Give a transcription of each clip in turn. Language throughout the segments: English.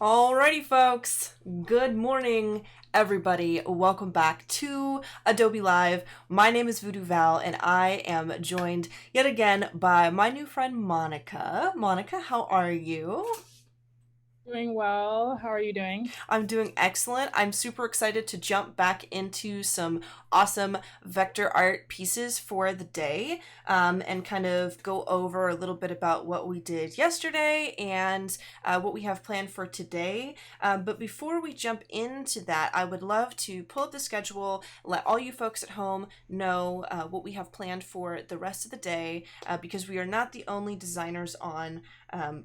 Alrighty, folks. Good morning, everybody. Welcome back to Adobe Live. My name is VooDoo Val, and I am joined yet again by my new friend Monica. Monica, how are you? Doing well. How are you doing? I'm doing excellent. I'm super excited to jump back into some awesome vector art pieces for the day and kind of go over a little bit about what we did yesterday and what we have planned for today. But before we jump into that, I would love to pull up the schedule, let all you folks at home know what we have planned for the rest of the day because we are not the only designers on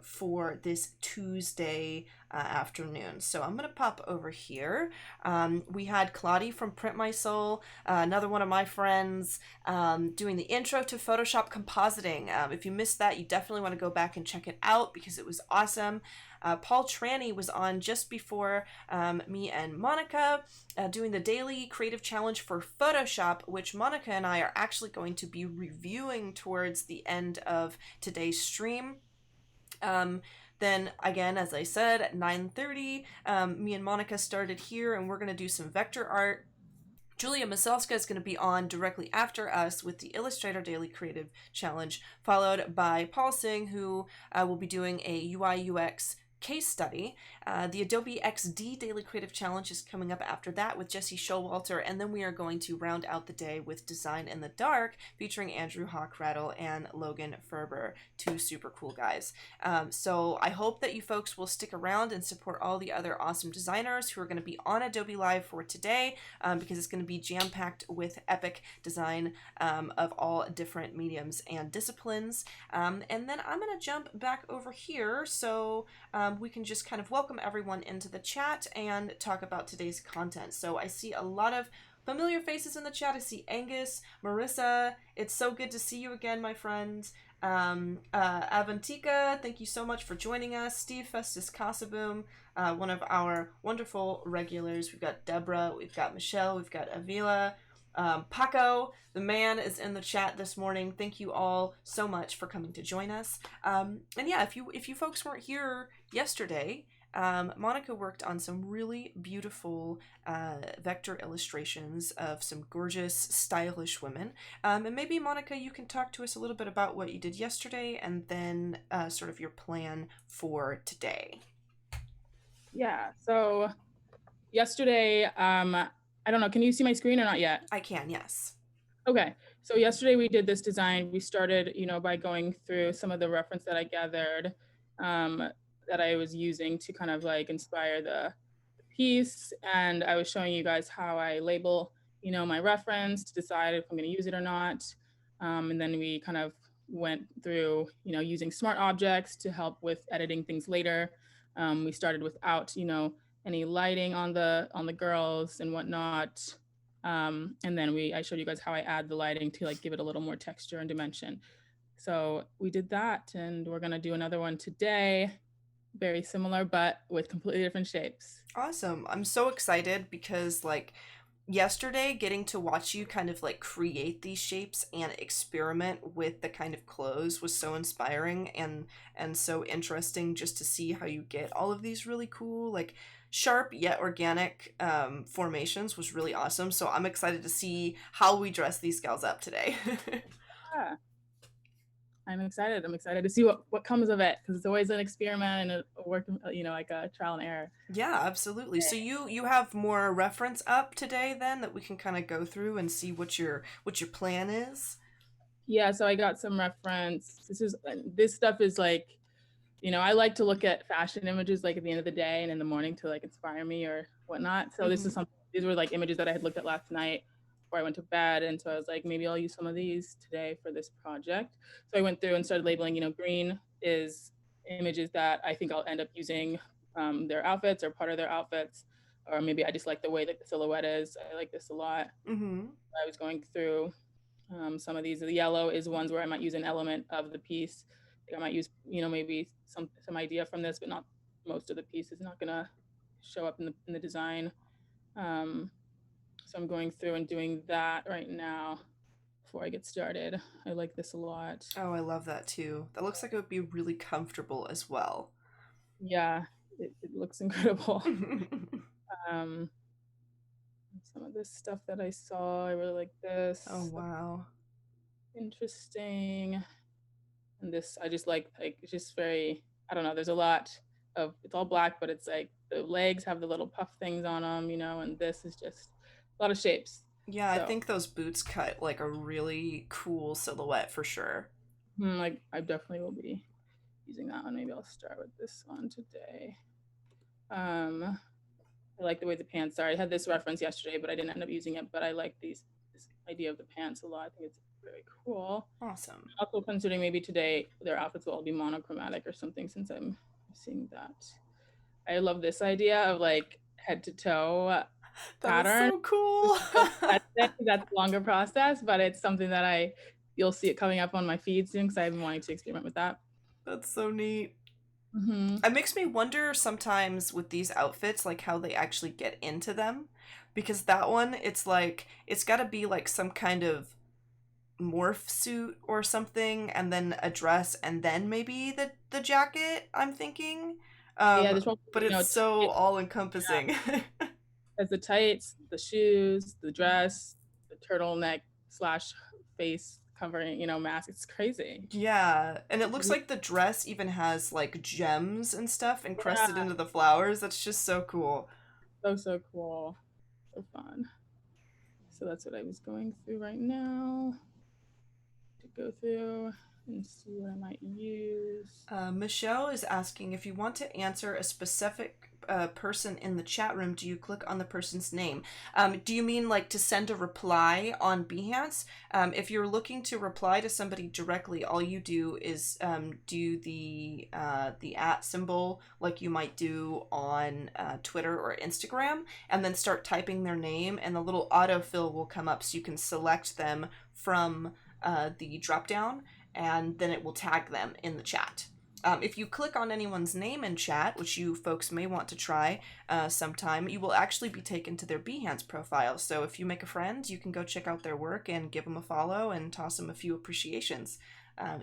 for this Tuesday afternoon. So I'm going to pop over here. We had Claudie from Print My Soul, another one of my friends, doing the intro to Photoshop compositing. If you missed that, you definitely want to go back and check it out because it was awesome. Paul Tranny was on just before me and Monica doing the daily creative challenge for Photoshop, which Monica and I are actually going to be reviewing towards the end of today's stream. Um, then again, as I said, at 9:30, me and Monica started here, and we're gonna do some vector art. Julia Maselska is going to be on directly after us with the Illustrator Daily Creative Challenge, followed by Paul Singh, who will be doing a UI UX case study. The Adobe XD Daily Creative Challenge is coming up after that with Jesse Showalter, and then we are going to round out the day with Design in the Dark featuring Andrew Hochrattle and Logan Ferber, two super cool guys. So I hope that you folks will stick around and support all the other awesome designers who are going to be on Adobe Live for today because it's going to be jam packed with epic design of all different mediums and disciplines. And then I'm going to jump back over here so we can just kind of welcome everyone into the chat and talk about today's content. So I see a lot of familiar faces in the chat. I see Angus, Marissa. It's so good to see you again, my friend. Avantika, thank you so much for joining us. Steve Festus Casaboom, one of our wonderful regulars. We've got Deborah, we've got Michelle, we've got Avila. Paco, the man, is in the chat this morning. Thank you all so much for coming to join us. And yeah, if you folks weren't here yesterday, Monica worked on some really beautiful vector illustrations of some gorgeous, stylish women. And maybe, Monica, you can talk to us a little bit about what you did yesterday and then sort of your plan for today. Yeah. So yesterday, I don't know, can you see my screen or not yet? I can, yes. Okay. So yesterday we did this design. We started, by going through some of the reference that I gathered that I was using to kind of like inspire the piece. And I was showing you guys how I label, my reference to decide if I'm going to use it or not. And then we kind of went through, using smart objects to help with editing things later. We started without, any lighting on the girls and whatnot. And then I showed you guys how I add the lighting to like give it a little more texture and dimension. So we did that, and we're gonna do another one today, very similar, but with completely different shapes. Awesome. I'm so excited because, like, yesterday getting to watch you kind of like create these shapes and experiment with the kind of clothes was so inspiring and so interesting just to see how you get all of these really cool, like, sharp yet organic formations was really awesome. So I'm excited to see how we dress these gals up today. Yeah, I'm excited. I'm excited to see what comes of it, because it's always an experiment and a work, like a trial and error. Yeah, absolutely. So you have more reference up today then that we can kind of go through and see what your plan is. Yeah, so I got some reference. This stuff is like, I like to look at fashion images like at the end of the day and in the morning to like inspire me or whatnot. So this is Hmm. something. These were like images that I had looked at last night before I went to bed, and so I was like, maybe I'll use some of these today for this project. So I went through and started labeling. Green is images that I think I'll end up using their outfits or part of their outfits, or maybe I just like the way that the silhouette is. I like this a lot. Hmm. I was going through some of these. The yellow is ones where I might use an element of the piece. I might use, maybe some idea from this, but not most of the piece is not gonna show up in the design. Um, so I'm going through and doing that right now before I get started. I like this a lot. Oh, I love that too. That looks like it would be really comfortable as well. Yeah, it looks incredible. Um, some of this stuff that I saw, I really like Oh, this. wow. Interesting. And this, I just like it's just very, I don't know, there's a lot of, it's all black, but it's like the legs have the little puff things on them, and this is just a lot of shapes. Yeah, I So, think those boots cut like a really cool silhouette for sure. like, I definitely will be using that one. Maybe I'll start with this one today. I like the way the pants are. I had this reference yesterday, but I didn't end up using it. But I like this idea of the pants a lot. I think it's very cool. Awesome. Also considering maybe today their outfits will all be monochromatic or something, since I'm seeing that. I love this idea of like head to toe That is pattern. so cool. That's a longer process, but it's something that you'll see it coming up on my feed soon because I've been wanting to experiment with that. That's so neat. Mm-hmm. It makes me wonder sometimes with these outfits, like how they actually get into them. Because that one, it's like, it's got to be like some kind of morph suit or something, and then a dress, and then maybe the jacket, I'm thinking. Yeah, this one, But it's so tights, all encompassing. has the tights, the shoes, the dress, the turtleneck slash face covering, mask. It's crazy. Yeah, and it looks like the dress even has like gems and stuff encrusted Yeah, into the flowers. That's just so cool. so cool, so fun. So that's what I was going through right now to go through and see what I might use. Michelle is asking if you want to answer a specific person in the chat room, do you click on the person's name? Do you mean like to send a reply on Behance? If you're looking to reply to somebody directly, all you do is do the at symbol like you might do on Twitter or Instagram, and then start typing their name, and the little autofill will come up so you can select them from the drop down, and then it will tag them in the chat. If you click on anyone's name in chat, which you folks may want to try sometime, you will actually be taken to their Behance profile. So if you make a friend, you can go check out their work and give them a follow and toss them a few appreciations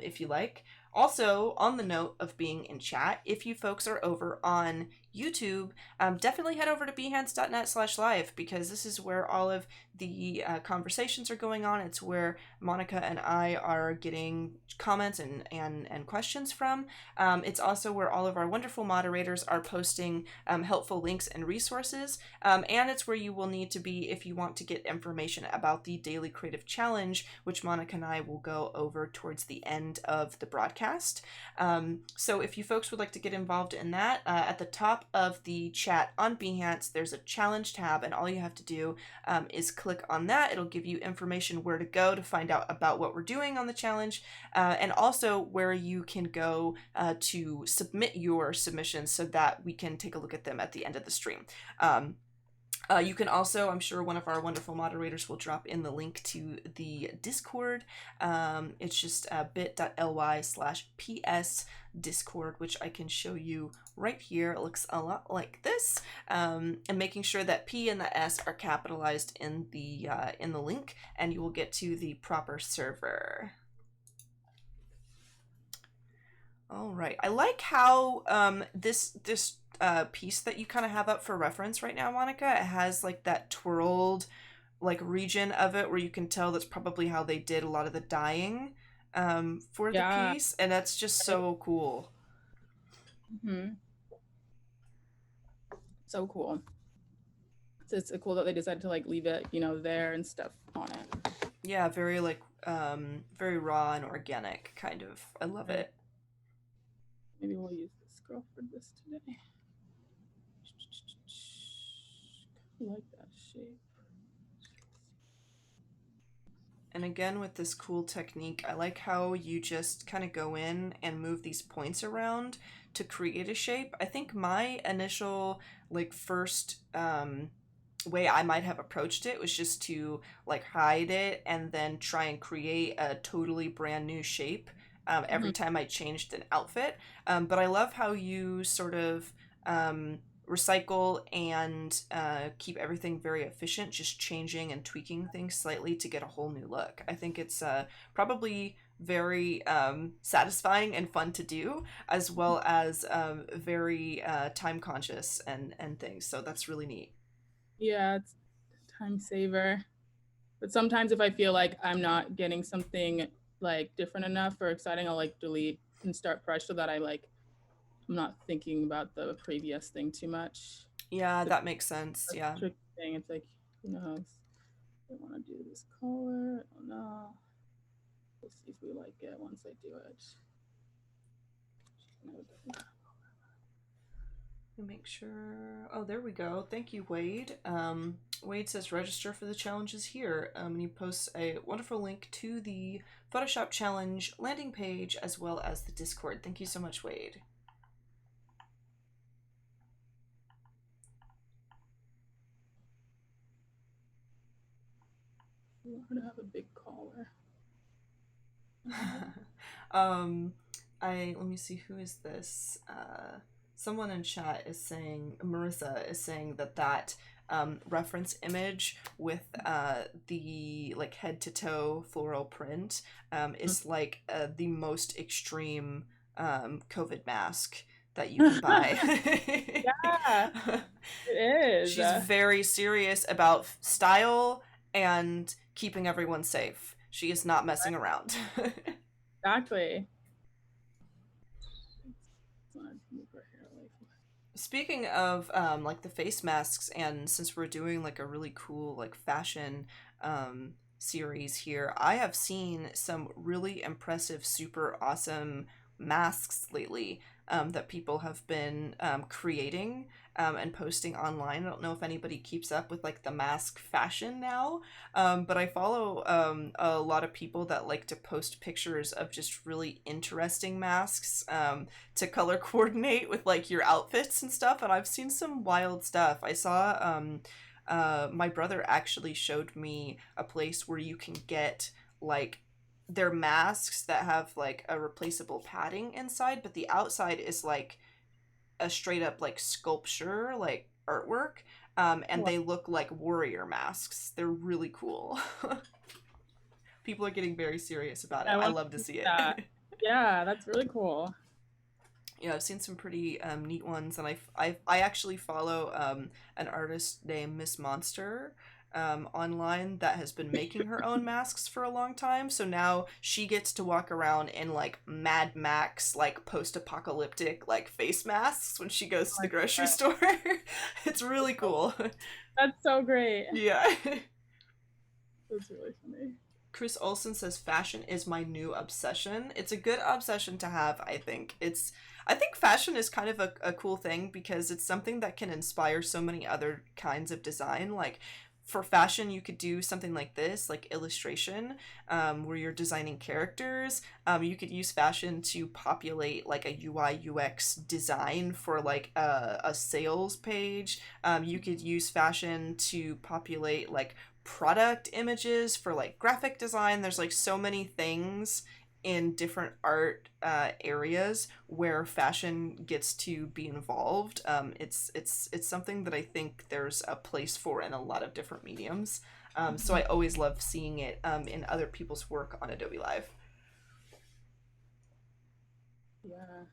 if you like. Also, on the note of being in chat, if you folks are over on YouTube, definitely head over to behance.net/live, because this is where all of the conversations are going on. It's where Monica and I are getting comments and questions from. It's also where all of our wonderful moderators are posting helpful links and resources. And it's where you will need to be if you want to get information about the Daily Creative Challenge, which Monica and I will go over towards the end of the broadcast. So if you folks would like to get involved in that, at the top of the chat on Behance, there's a challenge tab, and all you have to do is click on that. It'll give you information where to go to find out about what we're doing on the challenge, and also where you can go to submit your submissions so that we can take a look at them at the end of the stream. You can also, I'm sure one of our wonderful moderators will drop in the link to the Discord. It's just bit.ly/PS Discord, which I can show you right here. It looks a lot like this, and making sure that P and the S are capitalized in the link, and you will get to the proper server. All right. I like how this piece that you kind of have up for reference right now, Monica, it has like that twirled like region of it where you can tell that's probably how they did a lot of the dyeing for the Yeah. piece, and that's just so cool. Mm-hmm. So cool. So it's cool that they decided to like leave it, there and stuff on it. Yeah, very like very raw and organic kind of. I love it. Maybe we'll use this girl for this today. I like that shape. And again, with this cool technique, I like how you just kind of go in and move these points around to create a shape. I think my initial, like, first way I might have approached it was just to, like, hide it and then try and create a totally brand new shape every time I changed an outfit. But I love how you sort of recycle and keep everything very efficient, just changing and tweaking things slightly to get a whole new look. I think it's probably very satisfying and fun to do, as well as very time conscious and things. So that's really neat. Yeah, it's a time saver. But sometimes if I feel like I'm not getting something like different enough or exciting, I'll like delete and start fresh so that I'm not thinking about the previous thing too much. Yeah, It's that makes sense. a Yeah. tricky thing. It's like, who knows? I want to do this color. I don't know. We'll see if we like it once I do it. Make sure. Oh, there we go. Thank you, Wade. Wade says register for the challenges here. And he posts a wonderful link to the Photoshop challenge landing page as well as the Discord. Thank you so much, Wade. I want her to have a big collar. Let me see, who is this? Someone in chat is saying, Marissa is saying that reference image with the like head to toe floral print is like the most extreme COVID mask that you can buy. Yeah, it is. She's very serious about style and keeping everyone safe. She is not messing around. Exactly. Speaking of like the face masks, and since we're doing like a really cool like fashion series here, I have seen some really impressive, super awesome masks lately that people have been creating and posting online. I don't know if anybody keeps up with like the mask fashion now, but I follow a lot of people that like to post pictures of just really interesting masks to color coordinate with like your outfits and stuff. And I've seen some wild stuff. I saw my brother actually showed me a place where you can get like their masks that have like a replaceable padding inside, but the outside is like a straight up like sculpture, like artwork. And Wow. they look like warrior masks. They're really cool. People are getting very serious about it. I I want love to to see see it. that. Yeah, that's really cool. Yeah, I've seen some pretty neat ones, and I actually follow an artist named Miss Monster online that has been making her own masks for a long time. So now she gets to walk around in like Mad Max, like post-apocalyptic like face masks when she goes to the grocery store. It's really cool. That's so great. Yeah. That's really funny. Chris Olsen says fashion is my new obsession. It's a good obsession to have, I think. I think fashion is kind of a cool thing because it's something that can inspire so many other kinds of design. Like for fashion, you could do something like this, like illustration, where you're designing characters. You could use fashion to populate like a UI UX design for like a sales page. You could use fashion to populate like product images for like graphic design. There's like so many things in different art areas where fashion gets to be involved. It's something that I think there's a place for in a lot of different mediums. So I always love seeing it in other people's work on Adobe Live. Yeah.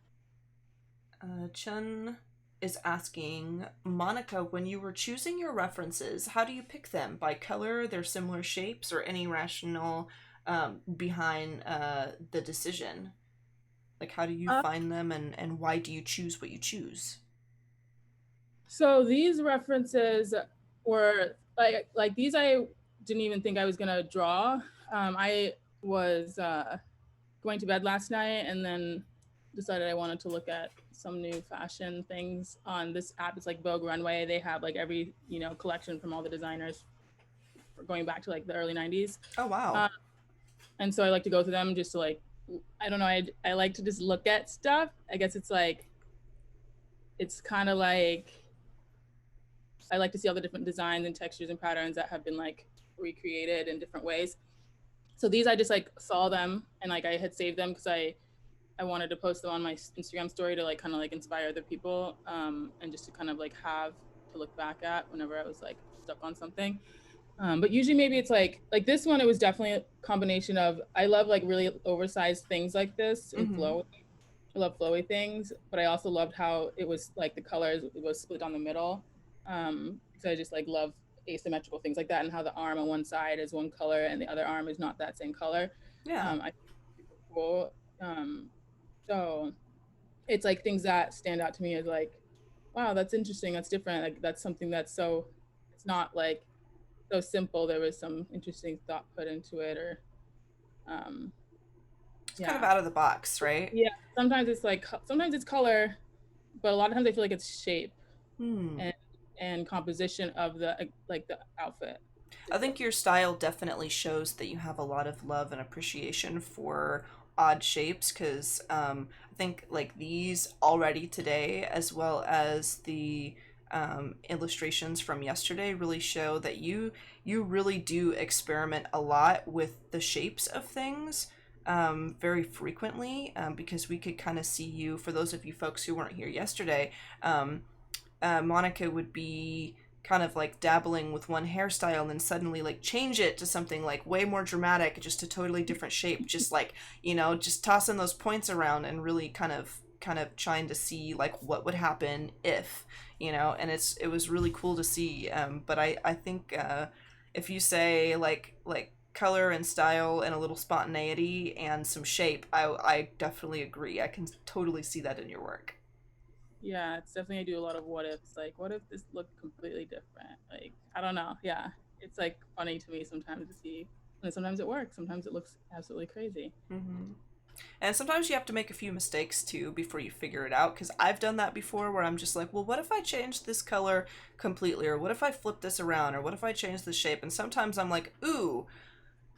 Chun is asking, Monica, when you were choosing your references, how do you pick them? By color, their similar shapes, or any rationale behind the decision? Like, how do you find them, and why do you choose what you choose? So these references were like these I didn't even think I was gonna draw. I was going to bed last night and then decided I wanted to look at some new fashion things on this app. It's like Vogue Runway. They have like every collection from all the designers going back to like the early 90s. Oh, wow. And so I like to go through them just to like, I don't know, I like to just look at stuff. I guess it's like, it's kind of like, I like to see all the different designs and textures and patterns that have been like recreated in different ways. So these, I just like saw them and like I had saved them because I wanted to post them on my Instagram story to like kind of like inspire other people and just to kind of like have to look back at whenever I was like stuck on something. But usually maybe it's like this one, it was definitely a combination of, I love like really oversized things like this and Mm-hmm. flow. I love flowy things, but I also loved how it was like the colors, it was split down the middle. Because I just like love asymmetrical things like that, and how the arm on one side is one color and the other arm is not that same color. Yeah. I think it's super cool. So it's like things that stand out to me as like, wow, that's interesting, that's different. Like that's something that's so, it's not like so simple. There was some interesting thought put into it, or um, It's kind of yeah, out of the box, right? yeah. Sometimes it's like sometimes it's color, but a lot of times I feel like it's shape Hmm. and composition of the like the outfit I think particularly. your style definitely shows that you have a lot of love and appreciation for odd shapes because I think like these already today, as well as the illustrations from yesterday, really show that you really do experiment a lot with the shapes of things. Very frequently, because we could kind of see you. For those of you folks who weren't here yesterday, um, Monica would be kind of like dabbling with one hairstyle and then suddenly like change it to something like way more dramatic, just a totally different shape, just like, just tossing those points around and really kind of trying to see like what would happen if, and it was really cool to see. But I think if you say like color and style and a little spontaneity and some shape, I definitely agree. I can totally see that in your work. Yeah, it's definitely, I do a lot of what ifs. Like, what if this looked completely different? Like, I don't know. Yeah, it's like funny to me sometimes to see, and sometimes it works. Sometimes it looks absolutely crazy. Mm-hmm. And sometimes you have to make a few mistakes too before you figure it out. Because I've done that before where I'm just like, well, what if I change this color completely? Or what if I flip this around? Or what if I change the shape? And sometimes I'm like, ooh,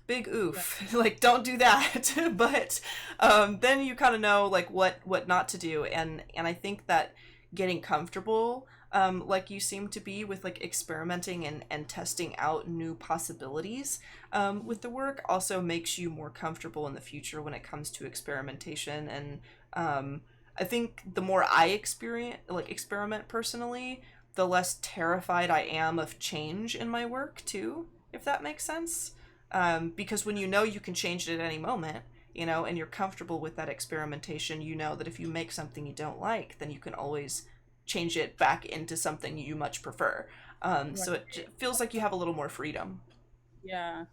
big Yeah, oof. Like, don't do that. But then you kind of know like what not to do. And I think that getting comfortable, like you seem to be with like experimenting and testing out new possibilities with the work also makes you more comfortable in the future when it comes to experimentation. And I think the more I experiment personally, the less terrified I am of change in my work too, if that makes sense. Because when you know you can change it at any moment, and you're comfortable with that experimentation, you know that if you make something you don't like, then you can always change it back into something you much prefer. right. So it feels like you have a little more freedom. Yeah,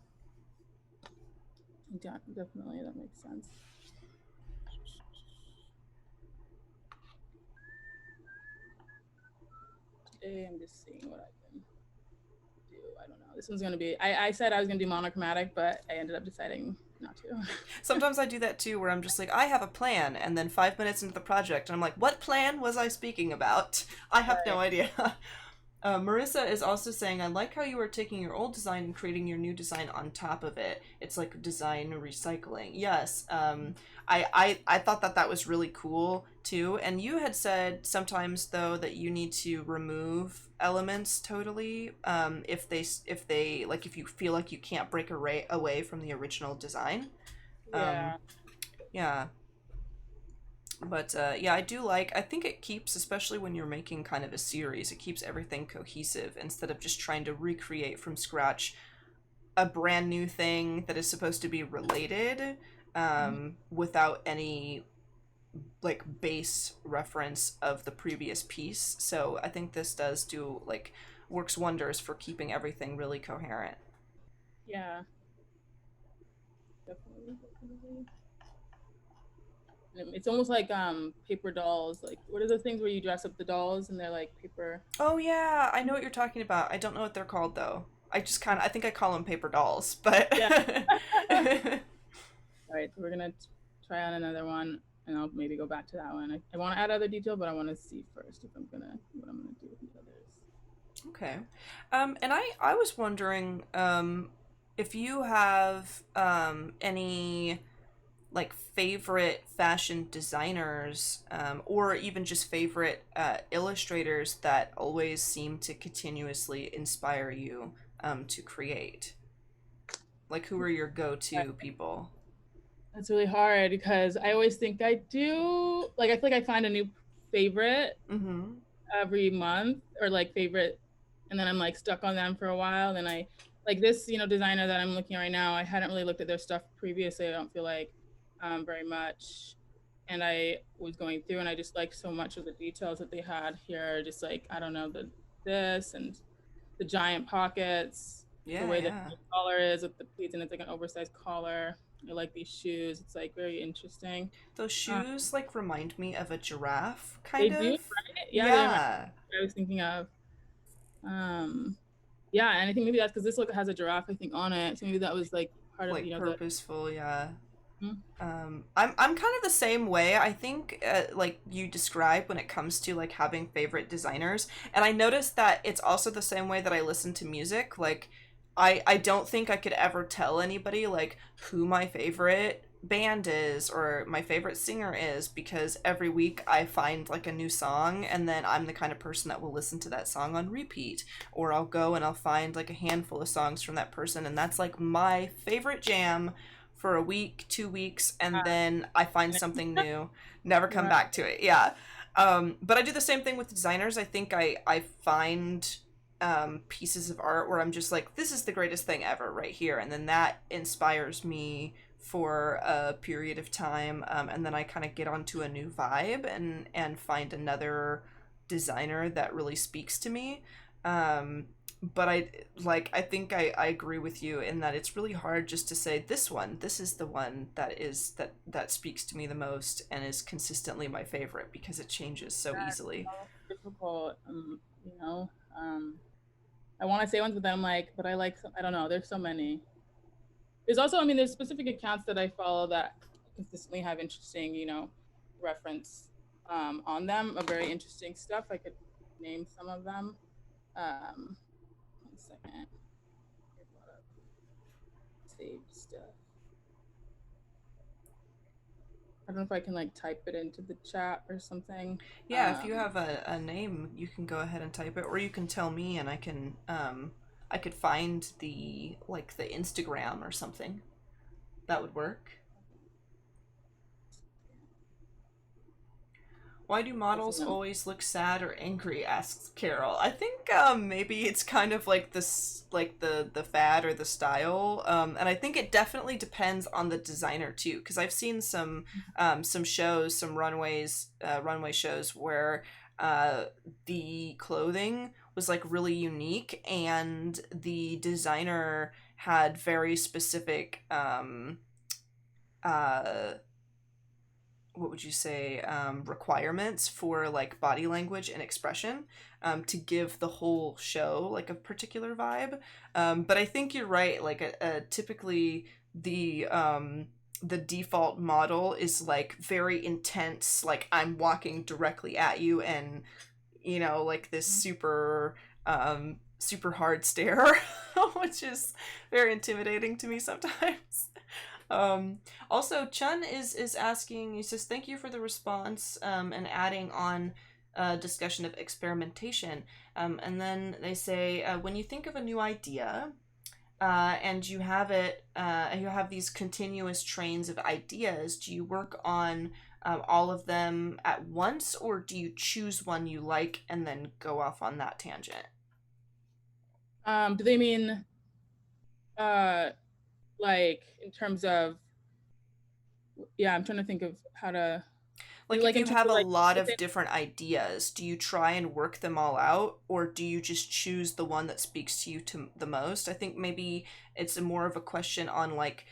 definitely, that makes sense. Today, I'm just seeing what I can do. I don't know. This one's gonna be. I said I was gonna do monochromatic, but I ended up deciding not to. Sometimes I do that too, where I'm just like, I have a plan, and then 5 minutes into the project, and I'm like, what plan was I speaking about? I have no Right. idea. Marissa is also saying, I like how you are taking your old design and creating your new design on top of it. It's like design recycling. Yes, I thought that was really cool too. And you had said sometimes though that you need to remove elements totally if they like if you feel like you can't break away from the original design. Um, Yeah. yeah, but yeah, I think it keeps, especially when you're making kind of a series, it keeps everything cohesive instead of just trying to recreate from scratch a brand new thing that is supposed to be related Mhm. without any like base reference of the previous piece. So I think this does do like works wonders for keeping everything really coherent. Yeah. Definitely. Definitely. It's almost like paper dolls. Like, what are the things where you dress up the dolls and they're like paper? Oh yeah, I know what you're talking about. I don't know what they're called though. I think I call them paper dolls, but Yeah. All right, so we're gonna try on another one, and I'll maybe go back to that one. I want to add other detail, but I want to see first if I'm gonna what I'm gonna do with the others. Okay. And I was wondering if you have any like favorite fashion designers or even just favorite illustrators that always seem to continuously inspire you to create. Like, who are your go-to people? That's really hard because I always think I do. Like, I feel like I find a new favorite Mm-hmm. every month, or like favorite, and then I'm like stuck on them for a while. Then I like this, designer that I'm looking at right now, I hadn't really looked at their stuff previously. I don't feel like very much. And I was going through and I just liked so much of the details that they had here. Just like, I don't know, this and the giant pockets, the Yeah, way that yeah. the collar is with the pleats, and it's like an oversized collar. I like these shoes. It's like very interesting. Those Um, shoes like remind me of a giraffe, they kind do, of. right? Yeah, they remind Yeah. me I was thinking of. Um, yeah, and I think maybe that's because this look has a giraffe, I think, on it. So maybe that was like part of, Like the. purposeful, yeah. Mhm. I'm kind of the same way. I think like you describe when it comes to like having favorite designers, and I noticed that it's also the same way that I listen to music. Like, I don't think I could ever tell anybody like who my favorite band is or my favorite singer is because every week I find like a new song and then I'm the kind of person that will listen to that song on repeat, or I'll go and I'll find like a handful of songs from that person and that's like my favorite jam for a week, 2 weeks, and then I find something new, never come Right. back to it. Yeah. But I do the same thing with designers. I think I find pieces of art where I'm just like, this is the greatest thing ever right here. And then that inspires me for a period of time. And then I kind of get onto a new vibe and find another designer that really speaks to me. Um, but I think I agree with you in that it's really hard just to say this is the one that speaks to me the most and is consistently my favorite because it changes so That's easily. so difficult. You know, I want to say ones, but then I'm like, but I like, I don't know. There's so many. There's also, I mean, there's specific accounts that I follow that consistently have interesting, reference on them of very interesting stuff. I could name some of them. Um, 1 second. Here's a lot of saved stuff. I don't know if I can like type it into the chat or something. Yeah, if you Um, have a name, you can go ahead and type it, or you can tell me and I could find the like the Instagram or something. That would work. Why do that's models them. always look sad or angry? Asks Carol. I think maybe it's kind of like this, like the fad or the style, and I think it definitely depends on the designer too. Because I've seen some shows, some runway shows where the clothing was like really unique, and the designer had very specific uh what would you say requirements for like body language and expression to give the whole show like a particular vibe, but I think you're right, like typically the default model is like very intense, like I'm walking directly at you and like this super hard stare which is very intimidating to me sometimes. Also, Chun is asking. He says, "Thank you for the response and adding on discussion of experimentation." And then they say, "When you think of a new idea and you have these continuous trains of ideas. Do you work on all of them at once, or do you choose one you like and then go off on that tangent?" Do they mean uh, like in terms of, yeah, I'm trying to think of how to, Like if like in you terms have of a like lot within. of different ideas, do you try and work them all out or do you just choose the one that speaks to you to the most? I think maybe it's a more of a question on like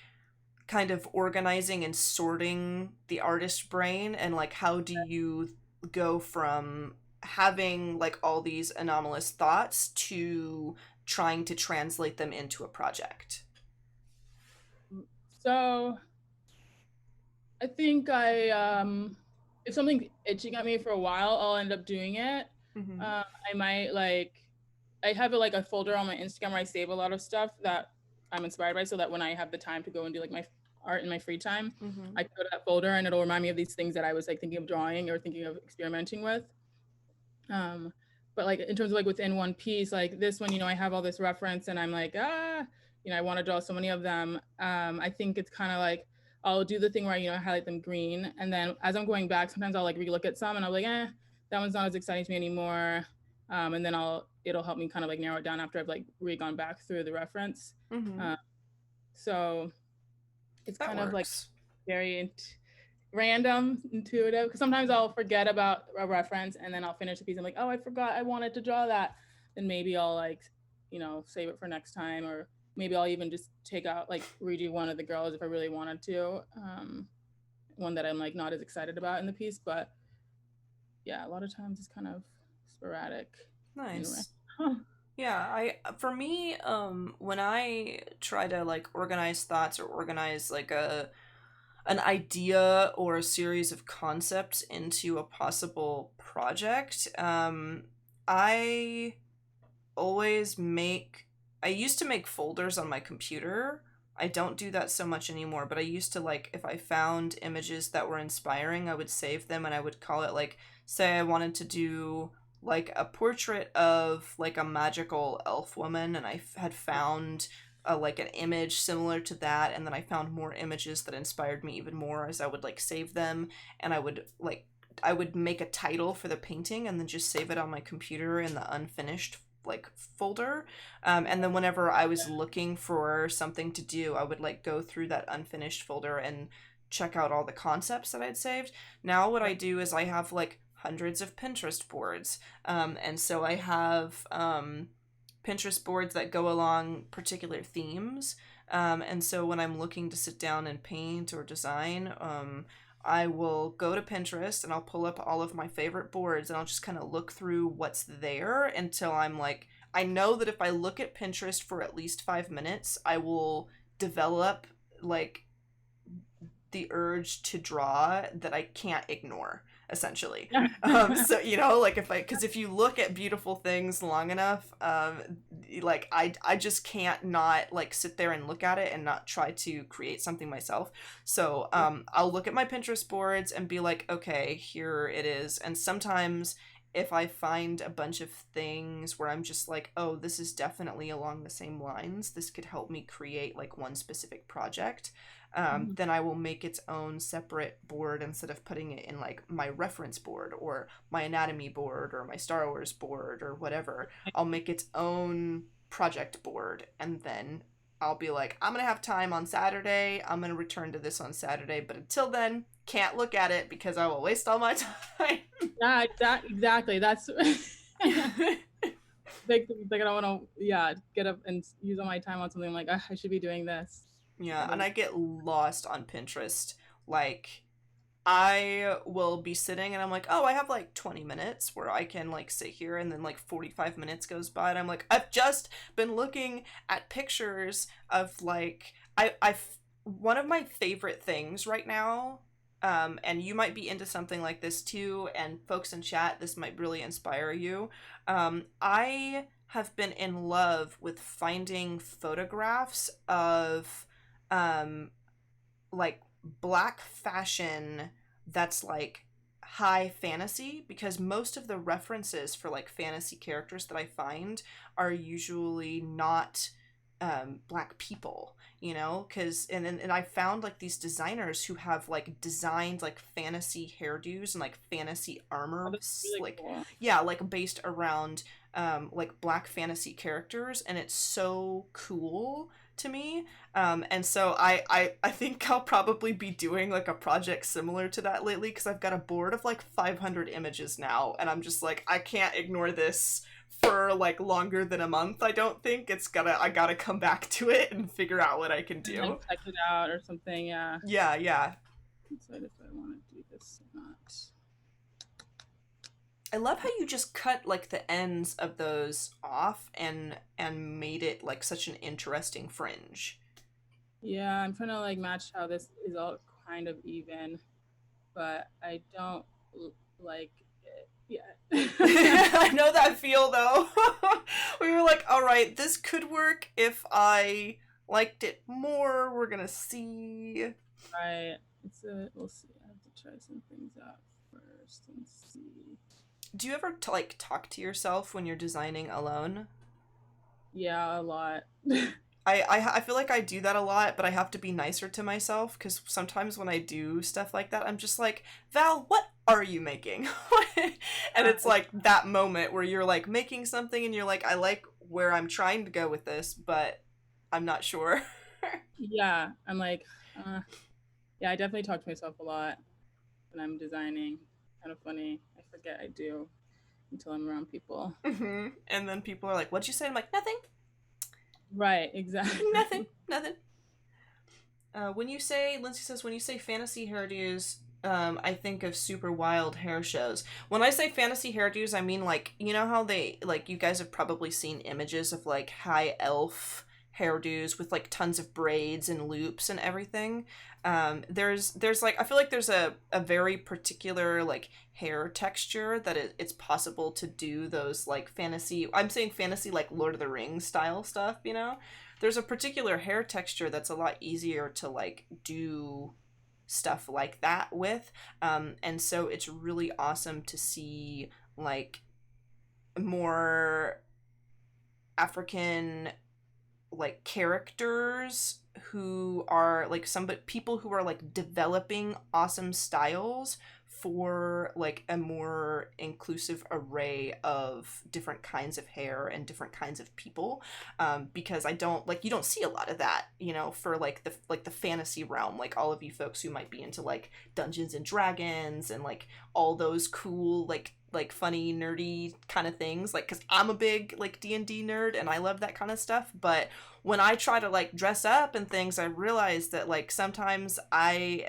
kind of organizing and sorting the artist brain and like how do you go from having like all these anomalous thoughts to trying to translate them into a project. So I think if something's itching at me for a while, I'll end up doing it. Mm-hmm. I might like, I have like a folder on my Instagram where I save a lot of stuff that I'm inspired by, so that when I have the time to go and do like my art in my free time, Mm-hmm. I go to that folder and it'll remind me of these things that I was like thinking of drawing or thinking of experimenting with. Um, but like in terms of like within one piece, like this one, I have all this reference and I'm like, I want to draw so many of them. I think it's kind of like I'll do the thing where I highlight them green, and then as I'm going back, sometimes I'll like relook at some and I'll be like, that one's not as exciting to me anymore. And then it'll help me kind of like narrow it down after I've like gone back through the reference. Mm-hmm. So it's That kind of like works. very random, intuitive, because sometimes I'll forget about a reference and then I'll finish a piece. I'm like, oh, I forgot I wanted to draw that. Then maybe I'll like, save it for next time, or maybe I'll even just take out like redo one of the girls if I really wanted to. One that I'm like not as excited about in the piece, but yeah, a lot of times it's kind of sporadic and Nice. Yeah, for me, when I try to like organize thoughts or organize like an idea or a series of concepts into a possible project, I always make I used to make folders on my computer. I don't do that so much anymore, but I used to like if I found images that were inspiring, I would save them and I would call it like say I wanted to do like a portrait of like a magical elf woman and had found like an image similar to that and then I found more images that inspired me even more as I would like save them and I would make a title for the painting and then just save it on my computer in the unfinished like folder. And then whenever I was looking for something to do, I would like go through that unfinished folder and check out all the concepts that I'd saved. Now what I do is I have like hundreds of Pinterest boards. And so I have Pinterest boards that go along particular themes. And so when I'm looking to sit down and paint or design, I will go to Pinterest and I'll pull up all of my favorite boards and I'll just kind of look through what's there until I'm like, I know that if I look at Pinterest for at least 5 minutes, I will develop like the urge to draw that I can't ignore, essentially. So like because if you look at beautiful things long enough, like I just can't not like sit there and look at it and not try to create something myself. So I'll look at my Pinterest boards and be like, okay, here it is. And sometimes if I find a bunch of things where I'm just like, oh, this is definitely along the same lines, this could help me create like one specific project, then I will make its own separate board instead of putting it in like my reference board or my anatomy board or my Star Wars board or whatever. I'll make its own project board and then I'll be like, I'm gonna have time on Saturday. I'm gonna return to this on Saturday, but until then, can't look at it because I will waste all my time. Yeah, exactly. That's like I don't want to, get up and use all my time on something. I'm like, I should be doing this. Yeah, and I get lost on Pinterest. Like, I will be sitting and I'm like, oh, I have like 20 minutes where I can like sit here, and then like 45 minutes goes by and I'm like, I've just been looking at pictures of like, one of my favorite things right now, and you might be into something like this too, and folks in chat, this might really inspire you. I have been in love with finding photographs of um, like black fashion that's like high fantasy, because most of the references for like fantasy characters that I find are usually not black people, because and I found like these designers who have like designed like fantasy hairdos and like fantasy Oh, armor, that's really like cool. yeah, like based around like black fantasy characters, and it's so cool to me. And so I think I'll probably be doing like a project similar to that lately because I've got a board of like 500 images now, and I'm just like, I can't ignore this for like longer than a month. I don't think I gotta come back to it and figure out what I can And do. like check it out or something. Yeah. Yeah, yeah. Decide if I want to do this or not. I love how you just cut like the ends of those off and made it like such an interesting fringe. Yeah, I'm trying to like match how this is all kind of even, but I don't like it yet. I know that feel though. We were like, all right, this could work if I liked it more. We're gonna see. Right. We'll see. I have to try some things out first and see. Do you ever talk to yourself when you're designing alone? Yeah, a lot. I feel like I do that a lot, but I have to be nicer to myself because sometimes when I do stuff like that, I'm just like, Val, what are you making? And it's like that moment where you're like making something and you're like, I like where I'm trying to go with this, but I'm not sure. Yeah, I'm like, uh, yeah, I definitely talk to myself a lot when I'm designing. Kind of funny. I forget I do until I'm around people. And then people are like, what'd you say? I'm like, nothing, Right, exactly. nothing, nothing. When you say, Lindsay says, when you say fantasy hairdos, I think of super wild hair shows. When I say fantasy hairdos, I mean like, you know how they, like, you guys have probably seen images of like high elf hairdos with like tons of braids and loops and everything. There's like, I feel like there's a very particular like hair texture that it's possible to do those like fantasy, I'm saying fantasy like Lord of the Rings style stuff, you know? There's a particular hair texture that's a lot easier to like do stuff like that with, and so it's really awesome to see like more African like characters who are like some but people who are like developing awesome styles for like a more inclusive array of different kinds of hair and different kinds of people, because I don't like you don't see a lot of that, you know, for like the fantasy realm, like all of you folks who might be into like Dungeons and Dragons and like all those cool like funny nerdy kind of things, like because I'm a big like D&D nerd and I love that kind of stuff, but when I try to like dress up and things, I realize that like sometimes I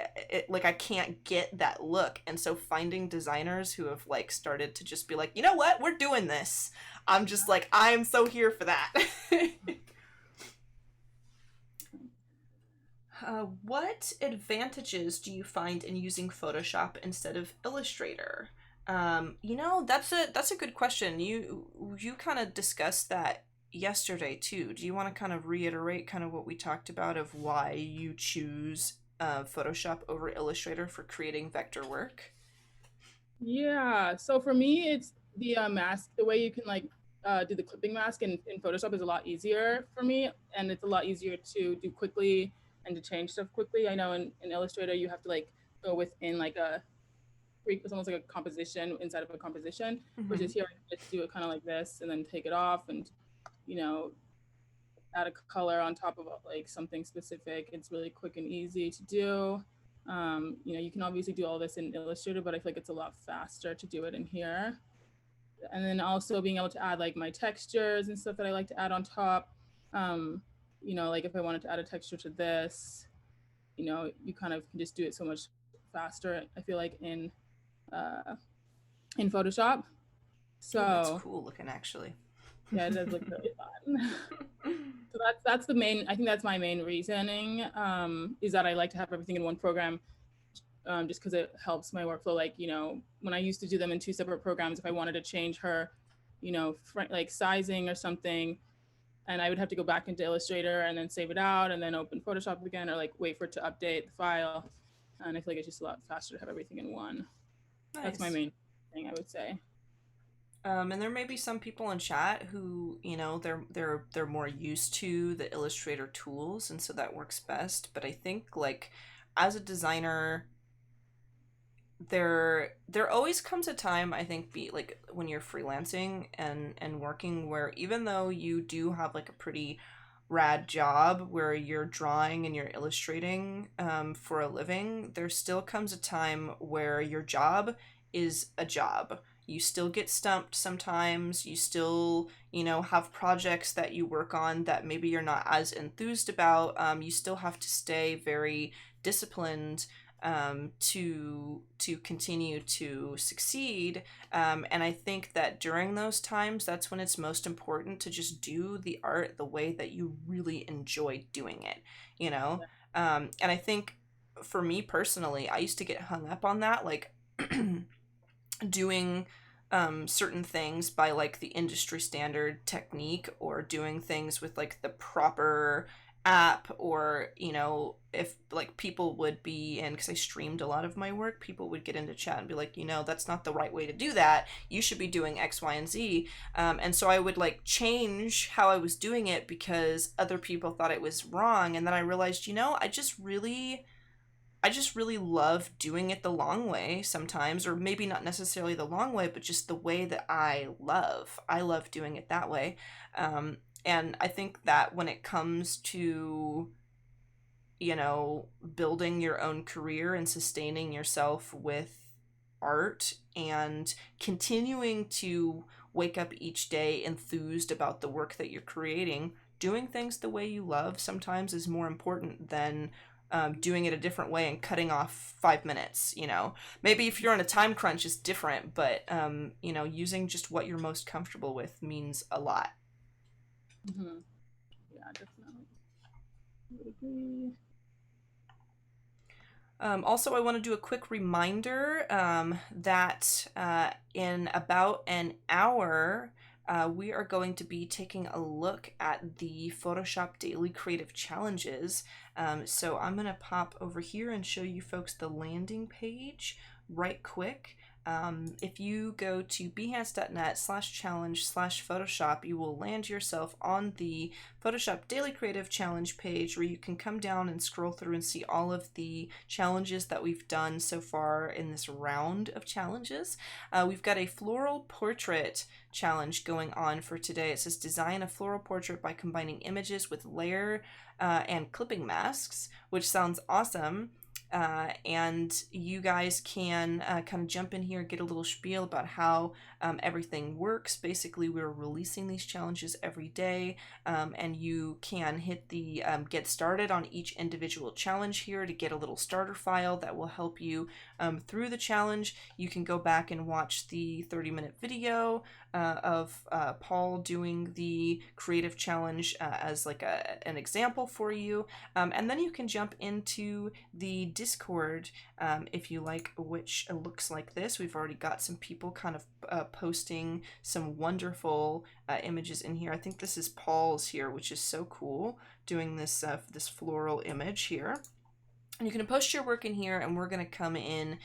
can't get that look, and so finding designers who have like started to just be like, you know what, we're doing this, I'm just like, I am so here for that. What advantages do you find in using Photoshop instead of Illustrator? You know, that's a good question. You kind of discussed that yesterday too. Do you want to kind of reiterate kind of what we talked about of why you choose Photoshop over Illustrator for creating vector work? Yeah. So for me, it's the mask. The way you can like do the clipping mask in Photoshop is a lot easier for me, and it's a lot easier to do quickly and to change stuff quickly. I know in Illustrator you have to like go within like it's almost like a composition inside of a composition, Mm-hmm. versus here I can just do it kind of like this and then take it off and you know add a color on top of like something specific. It's really quick and easy to do. You know, you can obviously do all this in Illustrator, but I feel like it's a lot faster to do it in here. And then also being able to add like my textures and stuff that I like to add on top. Um, you know, like if I wanted to add a texture to this, you know, you kind of can just do it so much faster, I feel like uh, in Photoshop. Oh, that's So cool looking actually. yeah, it does look really fun. So that's the main. I think that's my main reasoning. Is that I like to have everything in one program, just because it helps my workflow. Like you know, when I used to do them in two separate programs, if I wanted to change her, you know, like sizing or something, and I would have to go back into Illustrator and then save it out and then open Photoshop again, or like wait for it to update the file. And I feel like it's just a lot faster to have everything in one. That's my Nice. main thing, I would say. And there may be some people in chat who, you know, they're more used to the Illustrator tools, and so that works best. But I think like as a designer, there always comes a time, I think, be like when you're freelancing and working, where even though you do have like a pretty rad job where you're drawing and you're illustrating for a living, there still comes a time where your job is a job. You still get stumped sometimes. You still, you know, have projects that you work on that maybe you're not as enthused about. You still have to stay very disciplined to continue to succeed. And I think that during those times, that's when it's most important to just do the art the way that you really enjoy doing it, you know? Yeah. And I think for me personally, I used to get hung up on that, like doing certain things by like the industry standard technique or doing things with like the proper app, or if like people would be in, because I streamed a lot of my work, people would get into chat and be like, that's not the right way to do that, you should be doing X, Y, and Z. And so I would like change how I was doing it because other people thought it was wrong, and then I realized, I just really love doing it the long way sometimes, or maybe not necessarily the long way, but just the way that I love. I love doing it that way. And I think that when it comes to, building your own career and sustaining yourself with art and continuing to wake up each day enthused about the work that you're creating, doing things the way you love sometimes is more important than doing it a different way and cutting off 5 minutes. Maybe if you're on a time crunch is different, but using just what you're most comfortable with means a lot. Mm-hmm. Yeah, definitely. I would agree. Also, I want to do a quick reminder that in about an hour, we are going to be taking a look at the Photoshop Daily Creative Challenges. So I'm going to pop over here and show you folks the landing page right quick. If you go to behance.net/challenge/Photoshop, you will land yourself on the Photoshop Daily Creative Challenge page, where you can come down and scroll through and see all of the challenges that we've done so far in this round of challenges. We've got a floral portrait challenge going on for today. It says design a floral portrait by combining images with layer and clipping masks, which sounds awesome. And you guys can kind of jump in here, get a little spiel about how everything works. Basically, we're releasing these challenges every day, and you can hit the get started on each individual challenge here to get a little starter file that will help you through the challenge. You can go back and watch the 30-minute video of Paul doing the creative challenge as like an example for you, and then you can jump into the Discord if you like, which looks like this. We've already got some people kind of posting some wonderful images in here. I think this is Paul's here, which is so cool, doing this this floral image here. And you can post your work in here, and we're going to come in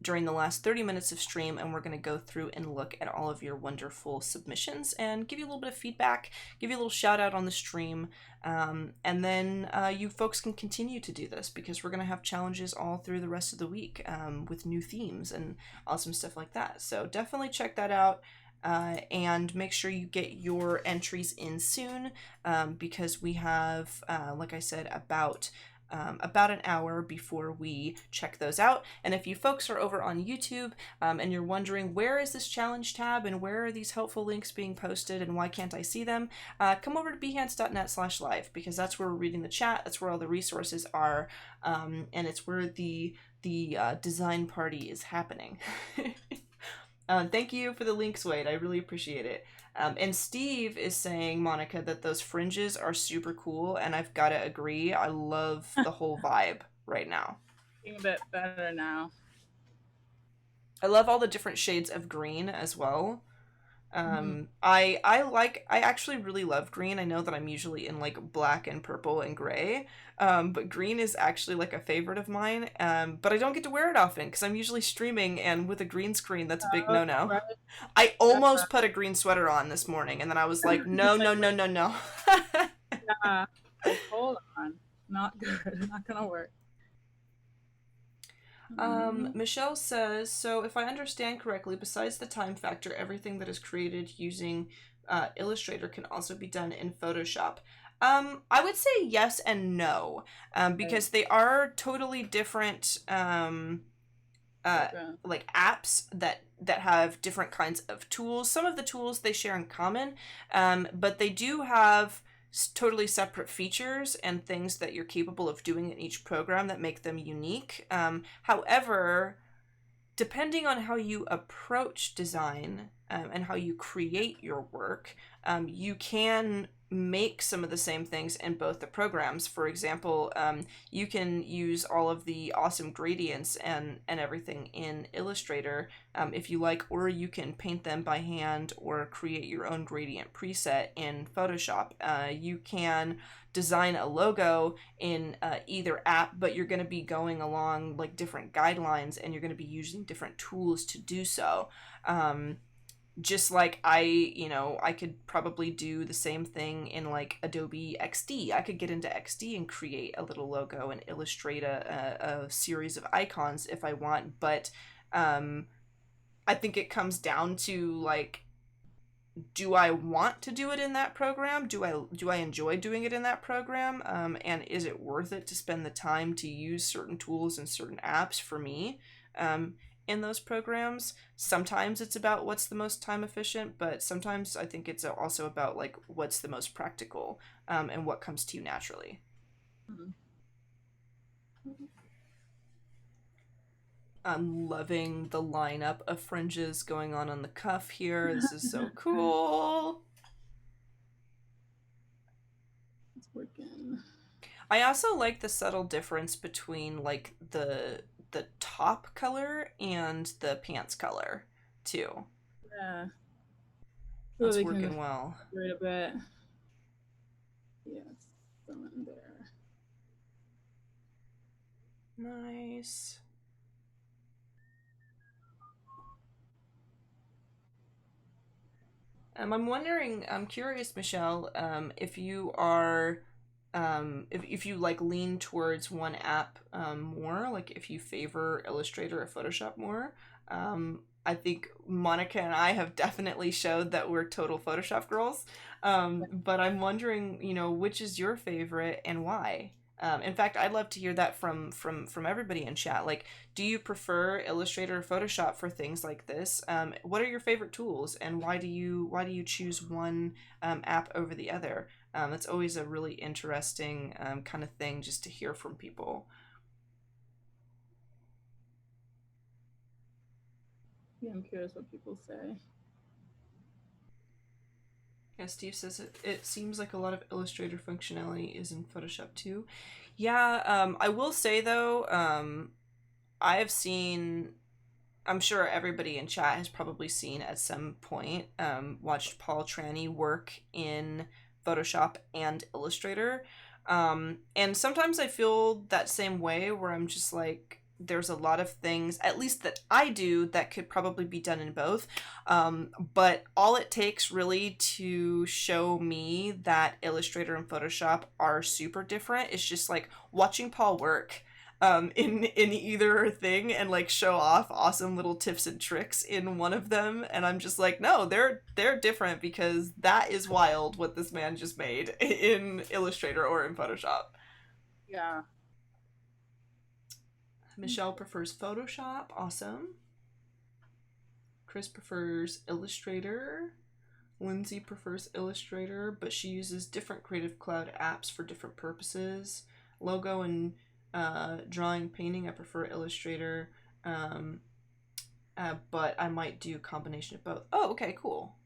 during the last 30 minutes of stream, and we're going to go through and look at all of your wonderful submissions and give you a little bit of feedback, give you a little shout out on the stream, and then you folks can continue to do this, because we're going to have challenges all through the rest of the week with new themes and awesome stuff like that. So definitely check that out. And make sure you get your entries in soon, because we have, like I said, about an hour before we check those out. And if you folks are over on YouTube and you're wondering, where is this challenge tab and where are these helpful links being posted and why can't I see them, come over to behance.net/live, because that's where we're reading the chat, that's where all the resources are, and it's where the design party is happening. Thank you for the links, Wade. I really appreciate it. And Steve is saying, Monica, that those fringes are super cool, and I've got to agree. I love the whole vibe right now. A bit better now. I love all the different shades of green as well. I actually really love green. I know that I'm usually in like black and purple and gray, but green is actually like a favorite of mine. But I don't get to wear it often because I'm usually streaming, and with a green screen, that's a big no-no. Right. I almost put a green sweater on this morning, and then I was like, no. Yeah, hold on, not good, not gonna work. Michelle says, so if I understand correctly, besides the time factor, everything that is created using Illustrator can also be done in Photoshop. I would say yes and no, because they are totally different like apps that have different kinds of tools. Some of the tools they share in common, but they do have totally separate features and things that you're capable of doing in each program that make them unique. However, depending on how you approach design and how you create your work, you can make some of the same things in both the programs. For example, you can use all of the awesome gradients and everything in Illustrator if you like, or you can paint them by hand or create your own gradient preset in Photoshop. You can design a logo in either app, but you're going to be going along like different guidelines, and you're going to be using different tools to do so. Just like I could probably do the same thing in like Adobe XD. I could get into XD and create a little logo and illustrate a series of icons if I want, but I think it comes down to like, do I want to do it in that program? Do I enjoy doing it in that program? And is it worth it to spend the time to use certain tools and certain apps for me? In those programs, sometimes it's about what's the most time efficient, but sometimes I think it's also about like what's the most practical, and what comes to you naturally. Mhm. I'm loving the lineup of fringes going on the cuff here. This is so cool. It's working. I also like the subtle difference between like the top color and the pants color too. Yeah. So That's they can working well. separate a bit. Yes, someone there. Nice. I'm curious, Michelle, if you are, if you like lean towards one app more, like if you favor Illustrator or Photoshop more. I think Monica and I have definitely showed that we're total Photoshop girls. But I'm wondering, which is your favorite and why? In fact, I'd love to hear that from everybody in chat. Like, do you prefer Illustrator or Photoshop for things like this? What are your favorite tools, and why do you choose one app over the other? That's always a really interesting kind of thing just to hear from people. Yeah, I'm curious what people say. Yeah, Steve says it seems like a lot of Illustrator functionality is in Photoshop too. Yeah, I will say though, I have seen, I'm sure everybody in chat has probably seen at some point, watched Paul Tranny work in Photoshop and Illustrator. And sometimes I feel that same way where I'm just like, there's a lot of things, at least that I do, that could probably be done in both. But all it takes really to show me that Illustrator and Photoshop are super different is just like watching Paul work in either thing and like show off awesome little tips and tricks in one of them, and I'm just like, no, they're different, because that is wild what this man just made in Illustrator or in Photoshop. Yeah. Michelle prefers Photoshop. Awesome. Chris prefers Illustrator. Lindsay prefers Illustrator, but she uses different Creative Cloud apps for different purposes. Logo and drawing, painting, I prefer Illustrator, but I might do a combination of both. Oh, okay, cool.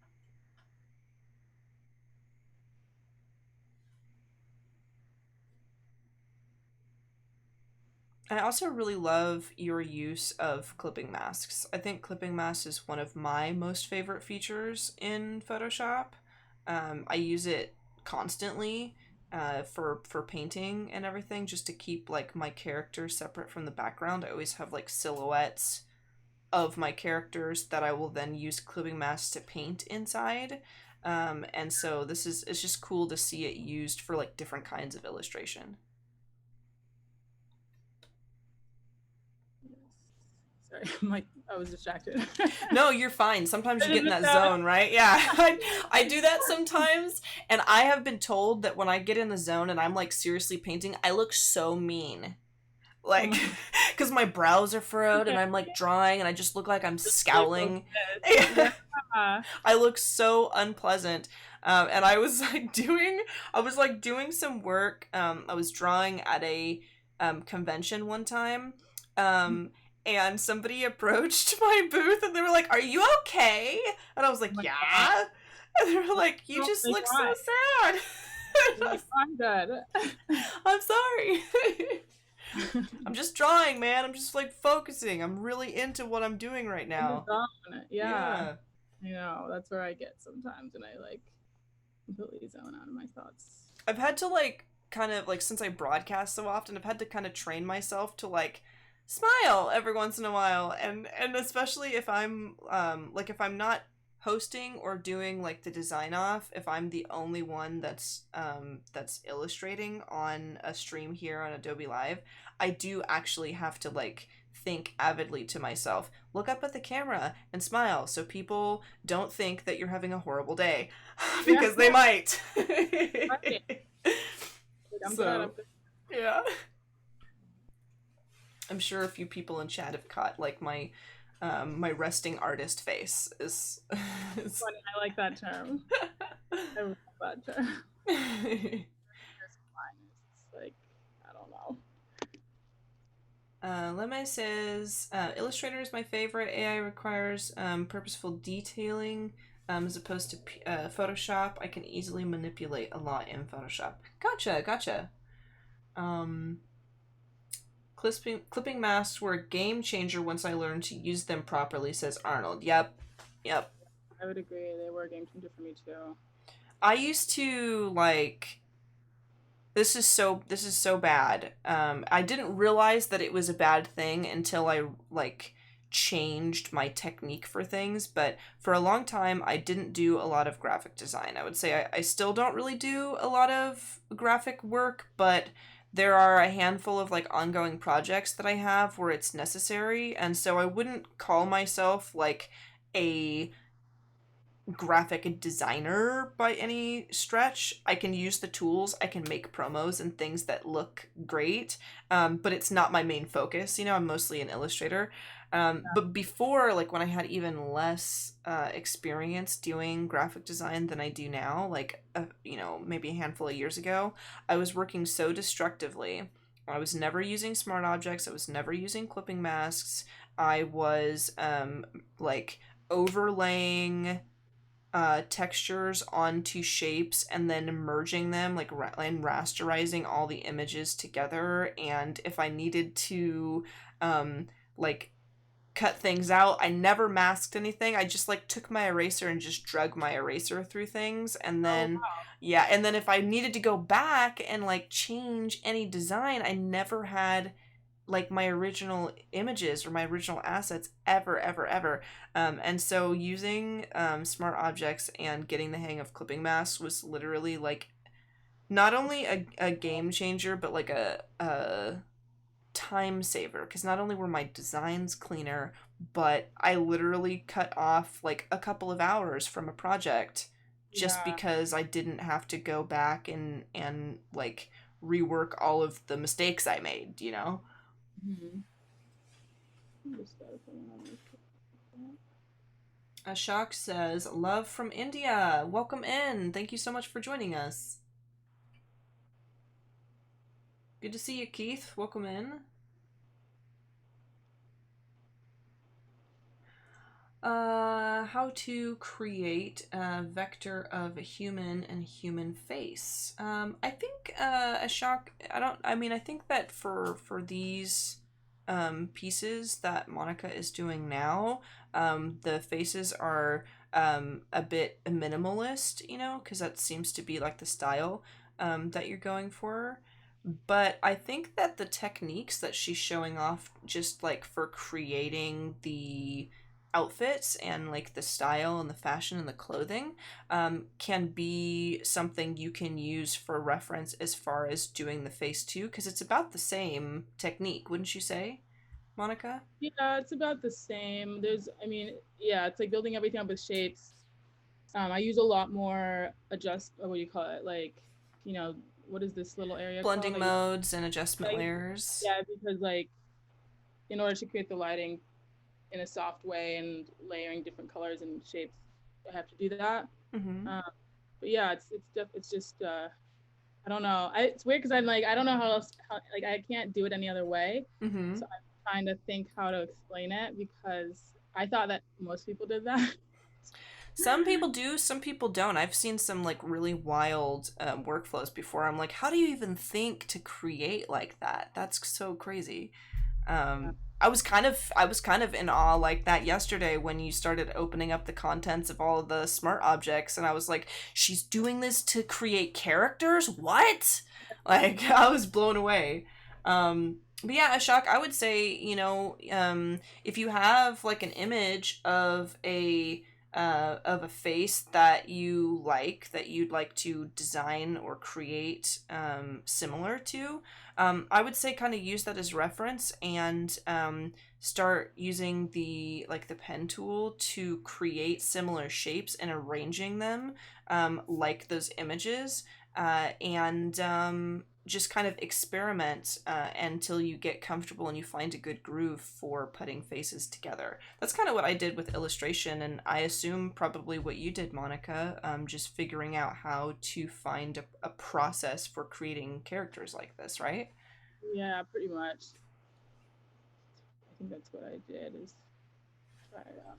I also really love your use of clipping masks. I think clipping masks is one of my most favorite features in Photoshop. I use it constantly for painting and everything, just to keep like my characters separate from the background. I always have like silhouettes of my characters that I will then use clipping masks to paint inside. And so it's just cool to see it used for like different kinds of illustration. Sorry, I'm like, I was distracted. No, you're fine. Sometimes you get in that zone, right? Yeah. I do that sometimes. And I have been told that when I get in the zone and I'm like seriously painting, I look so mean. Like, because my brows are furrowed and I'm like drawing and I just look like I'm scowling. Yeah. I look so unpleasant. And I was like doing some work. I was drawing at a convention one time. And somebody approached my booth and they were like, "Are you okay?" And I was like, "Yeah." And they were like, "You just look so sad." I'm good. I'm sorry. I'm just drawing, man. I'm just like focusing. I'm really into what I'm doing right now. Yeah. You know, that's where I get sometimes, and I like completely zone out of my thoughts. I've had to like kind of like, since I broadcast so often, I've had to kind of train myself to like smile every once in a while, and especially if I'm like, if I'm not hosting or doing like the design off, if I'm the only one that's illustrating on a stream here on Adobe Live, I do actually have to like think avidly to myself, look up at the camera and smile so people don't think that you're having a horrible day Yeah. because they might. Right. I'm glad So yeah, I'm sure a few people in chat have caught like my resting artist face is funny. I like that term. I love that term. It's like, I don't know. Lemma says, Illustrator is my favorite. AI requires purposeful detailing as opposed to Photoshop. I can easily manipulate a lot in Photoshop. Gotcha. Clipping masks were a game changer once I learned to use them properly, says Arnold. Yep. I would agree. They were a game changer for me too. I used to like, this is so bad. I didn't realize that it was a bad thing until I like changed my technique for things. But for a long time, I didn't do a lot of graphic design. I would say I still don't really do a lot of graphic work, but there are a handful of like ongoing projects that I have where it's necessary, and so I wouldn't call myself like a graphic designer by any stretch. I can use the tools, I can make promos and things that look great, but it's not my main focus. You know, I'm mostly an illustrator. But before, like when I had even less experience doing graphic design than I do now, like, you know, maybe a handful of years ago, I was working so destructively. I was never using smart objects, I was never using clipping masks. I was like overlaying textures onto shapes and then merging them, like and rasterizing all the images together. And if I needed to like cut things out, I never masked anything. I just like took my eraser and just drug my eraser through things. And then yeah, and then if I needed to go back and like change any design, I never had like my original images or my original assets ever. And so using smart objects and getting the hang of clipping masks was literally like not only a game changer, but like a time saver, because not only were my designs cleaner, but I literally cut off like a couple of hours from a project just because I didn't have to go back and like rework all of the mistakes I made, you know? Mm-hmm. Ashok says, love from India. Welcome in. Thank you so much for joining us. Good to see you, Keith. Welcome in. How to create a vector of a human and a human face. I think, Ashok, I think that for these pieces that Monica is doing now, the faces are a bit minimalist, you know, because that seems to be like the style that you're going for. But I think that the techniques that she's showing off just like for creating the outfits and like the style and the fashion and the clothing can be something you can use for reference as far as doing the face too, because it's about the same technique, wouldn't you say, Monica? Yeah, it's about the same. It's like building everything up with shapes. I use a lot more what do you call it? Like, you know, what is this little area Blending called? modes and adjustment layers. Yeah, because like in order to create the lighting in a soft way and layering different colors and shapes, I have to do that. Mm-hmm. But yeah, it's just I don't know. It's weird because I'm like, I don't know how like I can't do it any other way. Mm-hmm. So I'm trying to think how to explain it, because I thought that most people did that. Some people do, some people don't. I've seen some like really wild workflows before. I'm like, how do you even think to create like that? That's so crazy. I was kind of in awe like that yesterday when you started opening up the contents of all of the smart objects, and I was like, she's doing this to create characters? What? Like, I was blown away. But yeah, Ashok, I would say, if you have like an image of a face that you like, that you'd like to design or create similar to, I would say kind of use that as reference and start using the pen tool to create similar shapes and arranging them like those images, and just kind of experiment until you get comfortable and you find a good groove for putting faces together. That's kind of what I did with illustration, and I assume probably what you did, Monica, just figuring out how to find a process for creating characters like this, right? Yeah, pretty much. I think that's what I did, is try it out.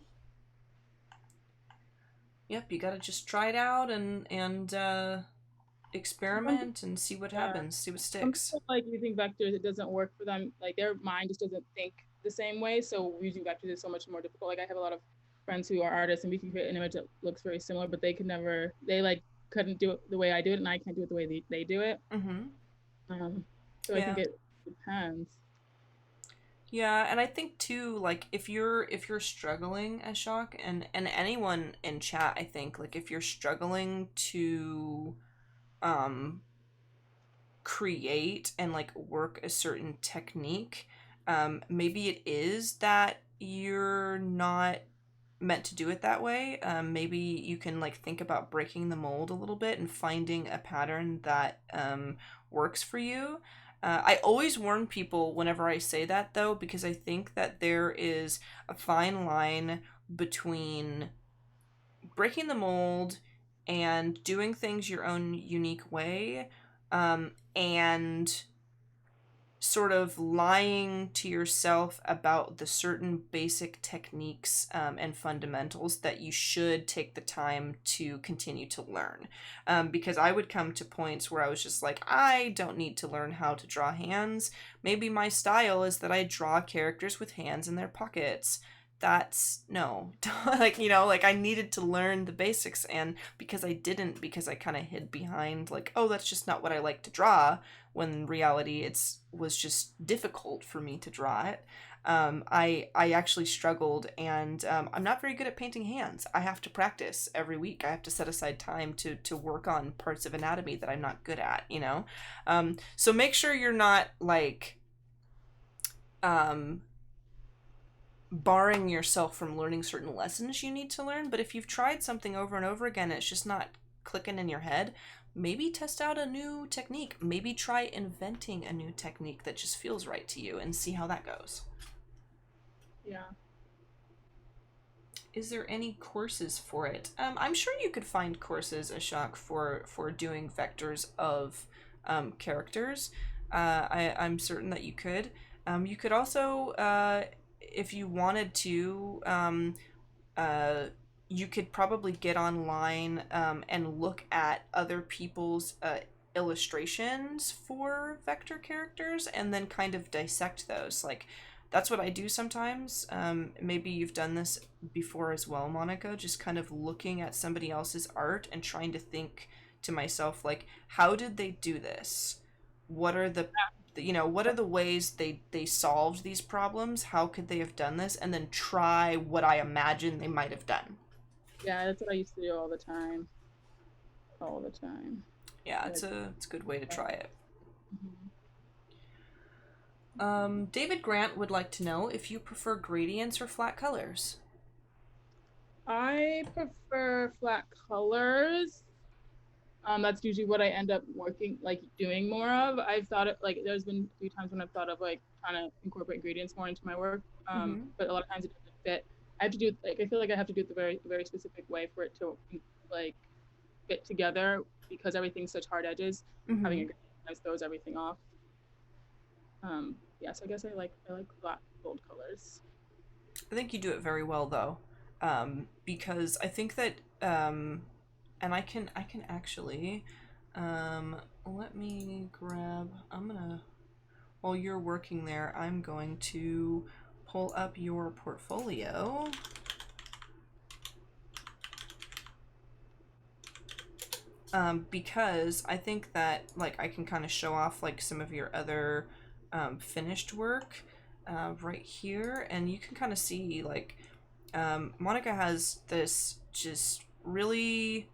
Yep, you gotta just try it out and Some, experiment and see what yeah, happens, see what some sticks. people like using vectors, it doesn't work for them. Like their mind just doesn't think the same way. So using vectors is so much more difficult. Like I have a lot of friends who are artists and we can create an image that looks very similar, but they could never, they like couldn't do it the way I do it, and I can't do it the way they do it. Mm-hmm. Um, so I Yeah. think it depends. Yeah, and I think too, like if you're struggling, Ashok, and anyone in chat, I think, like if you're struggling to um create and like work a certain technique, maybe it is that you're not meant to do it that way. Maybe you can like think about breaking the mold a little bit and finding a pattern that works for you. I always warn people whenever I say that, though, because I think that there is a fine line between breaking the mold and doing things your own unique way, and sort of lying to yourself about the certain basic techniques and fundamentals that you should take the time to continue to learn. Because I would come to points where I was just like, I don't need to learn how to draw hands. Maybe my style is that I draw characters with hands in their pockets. That's no. Like I needed to learn the basics, and because I didn't, because I kind of hid behind like, oh, that's just not what I like to draw, when in reality it's was just difficult for me to draw it. I actually struggled, and I'm not very good at painting hands. I have to practice every week. I have to set aside time to work on parts of anatomy that I'm not good at. So make sure you're not like um, barring yourself from learning certain lessons you need to learn. But if you've tried something over and over again, it's just not clicking in your head, maybe test out a new technique. Maybe try inventing a new technique that just feels right to you and see how that goes. Yeah. Is there any courses for it? I'm sure you could find courses, Ashok, for doing vectors of characters. I'm certain that you could. You could also, if you wanted to, uh, you could probably get online and look at other people's illustrations for vector characters and then kind of dissect those. Like, that's what I do sometimes. Maybe you've done this before as well, Monica, just kind of looking at somebody else's art and trying to think to myself, like, how did they do this? What are what are the ways they solved these problems? How could they have done this? And then try what I imagine they might have done. Yeah, that's what I used to do all the time. All the time. Yeah, Like, it's a good way to try it. mhm. David Grant would like to know if you prefer gradients or flat colors. I prefer flat colors. That's usually what I end up working, like doing more of. I've thought it like there's been a few times when I've thought of like trying to incorporate ingredients more into my work. Mm-hmm. But a lot of times it doesn't fit. I have to do like I feel like I have to do it the very specific way for it to like fit together because everything's such hard edges. Having Mm-hmm. a gradient throws everything off. Yeah, so I guess I like flat bold colors. I think you do it very well though, because I think that, and I can actually, let me grab. I'm gonna while you're working there, I'm going to pull up your portfolio. because I think that like I can kind of show off like some of your other finished work right here, and you can kind of see like Monica has this just really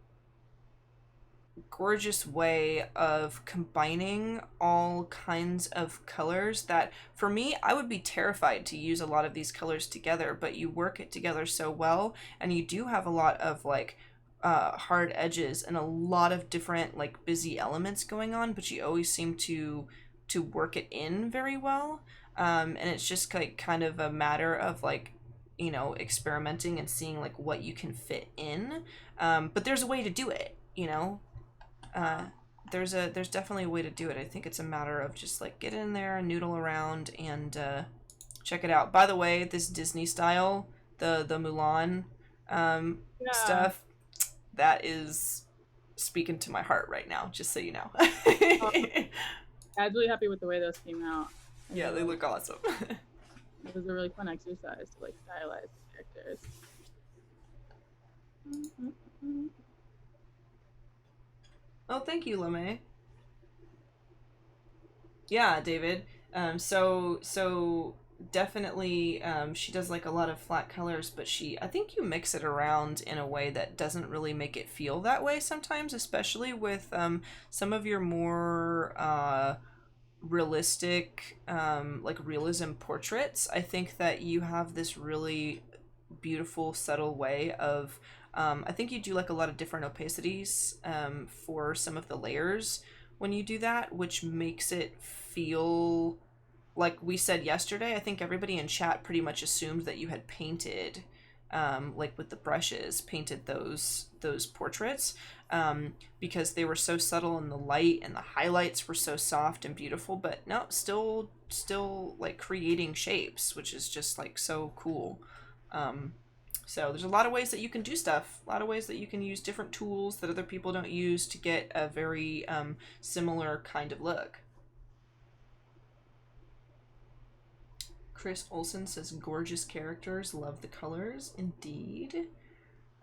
gorgeous way of combining all kinds of colors that for me I would be terrified to use a lot of these colors together, but you work it together so well, and you do have a lot of like hard edges and a lot of different like busy elements going on, but you always seem to work it in very well. And it's just like kind of a matter of like experimenting and seeing like what you can fit in. But there's a way to do it, uh, there's definitely a way to do it. I think it's a matter of just like get in there and noodle around and check it out. By the way, this Disney style, the Mulan Yeah. stuff, that is speaking to my heart right now. Just so you know. I was really happy with the way those came out. Yeah, they look awesome. It was a really fun exercise to like stylize the characters. Oh, thank you, Lame. Yeah, David. So definitely, she does like a lot of flat colors, but I think you mix it around in a way that doesn't really make it feel that way sometimes, especially with some of your more realistic, like realism portraits. I think that you have this really beautiful, subtle way of. I think you do like a lot of different opacities for some of the layers when you do that, which makes it feel like we said yesterday. I think everybody in chat pretty much assumed that you had painted, like with the brushes, painted those portraits, because they were so subtle in the light and the highlights were so soft and beautiful. But no, still like creating shapes, which is just like so cool. So there's a lot of ways that you can do stuff, a lot of ways that you can use different tools that other people don't use to get a very similar kind of look. Chris Olson says, gorgeous characters, love the colors. Indeed.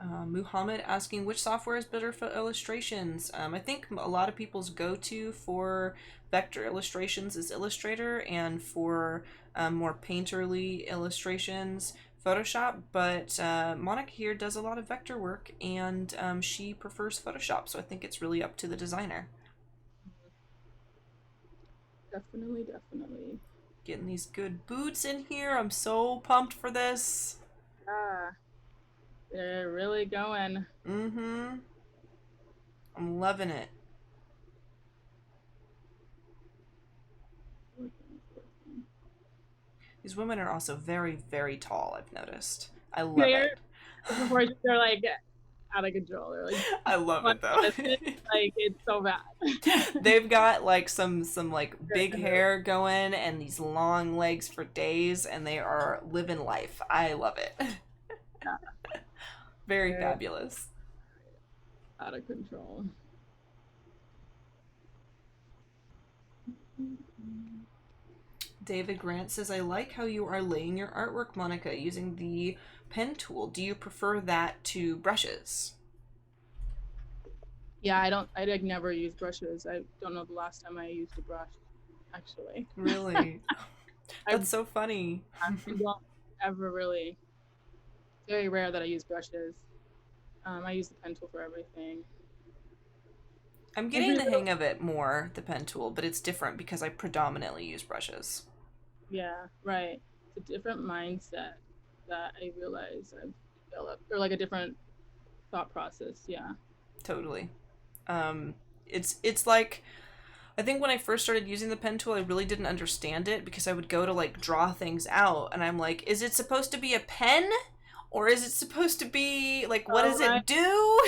Muhammad asking, which software is better for illustrations? I think a lot of people's go-to for vector illustrations is Illustrator, and for more painterly illustrations, Photoshop. But Monica here does a lot of vector work, and she prefers Photoshop, so I think it's really up to the designer. Definitely. Getting these good boots in here. I'm so pumped for this. Yeah, they're really going. Mm-hmm. I'm loving it. These women are also very, very tall, I've noticed. I love it. The proportions are like out of control. They're like, I love it though. like it's so bad. They've got like some like big hair going and these long legs for days, and they are living life. I love it. Yeah. Very fabulous. Out of control. David Grant says, I like how you are laying your artwork, Monica, using the pen tool. Do you prefer that to brushes? Yeah, I like never use brushes. I don't know the last time I used a brush, actually. Really? That's so funny. I don't ever really. It's very rare that I use brushes. I use the pen tool for everything. I'm getting the hang of it more, the pen tool, but it's different because I predominantly use brushes. Yeah, right. It's a different mindset that I realize I've developed, or like a different thought process. Yeah. Totally. It's like, I think when I first started using the pen tool, I really didn't understand it because I would go to like draw things out and I'm like, is it supposed to be a pen? Or is it supposed to be like, what does it do?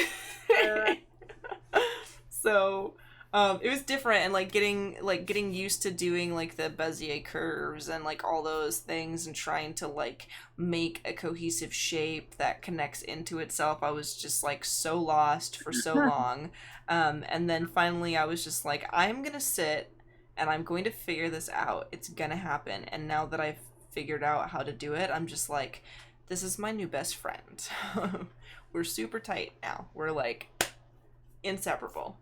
So it was different, and like getting used to doing like the Bezier curves and like all those things and trying to like make a cohesive shape that connects into itself. I was just like so lost for so long. And then finally I was just like, I'm gonna sit and I'm going to figure this out. It's gonna happen. And now that I've figured out how to do it, I'm just like, this is my new best friend. We're super tight now. We're like inseparable.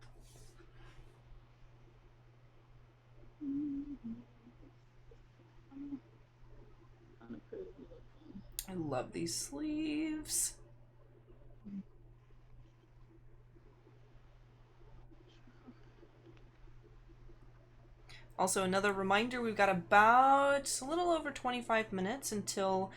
I love these sleeves. Also, another reminder, we've got about a little over 25 minutes until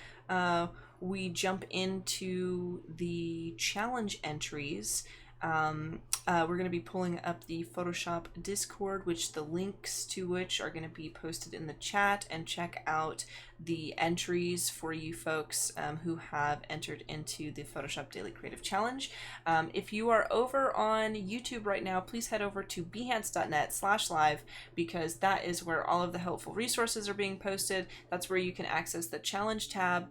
we jump into the challenge entries. We're going to be pulling up the Photoshop Discord, which the links to which are going to be posted in the chat, and check out the entries for you folks who have entered into the Photoshop Daily Creative Challenge. If you are over on YouTube right now, please head over to behance.net/live, because that is where all of the helpful resources are being posted. That's where you can access the challenge tab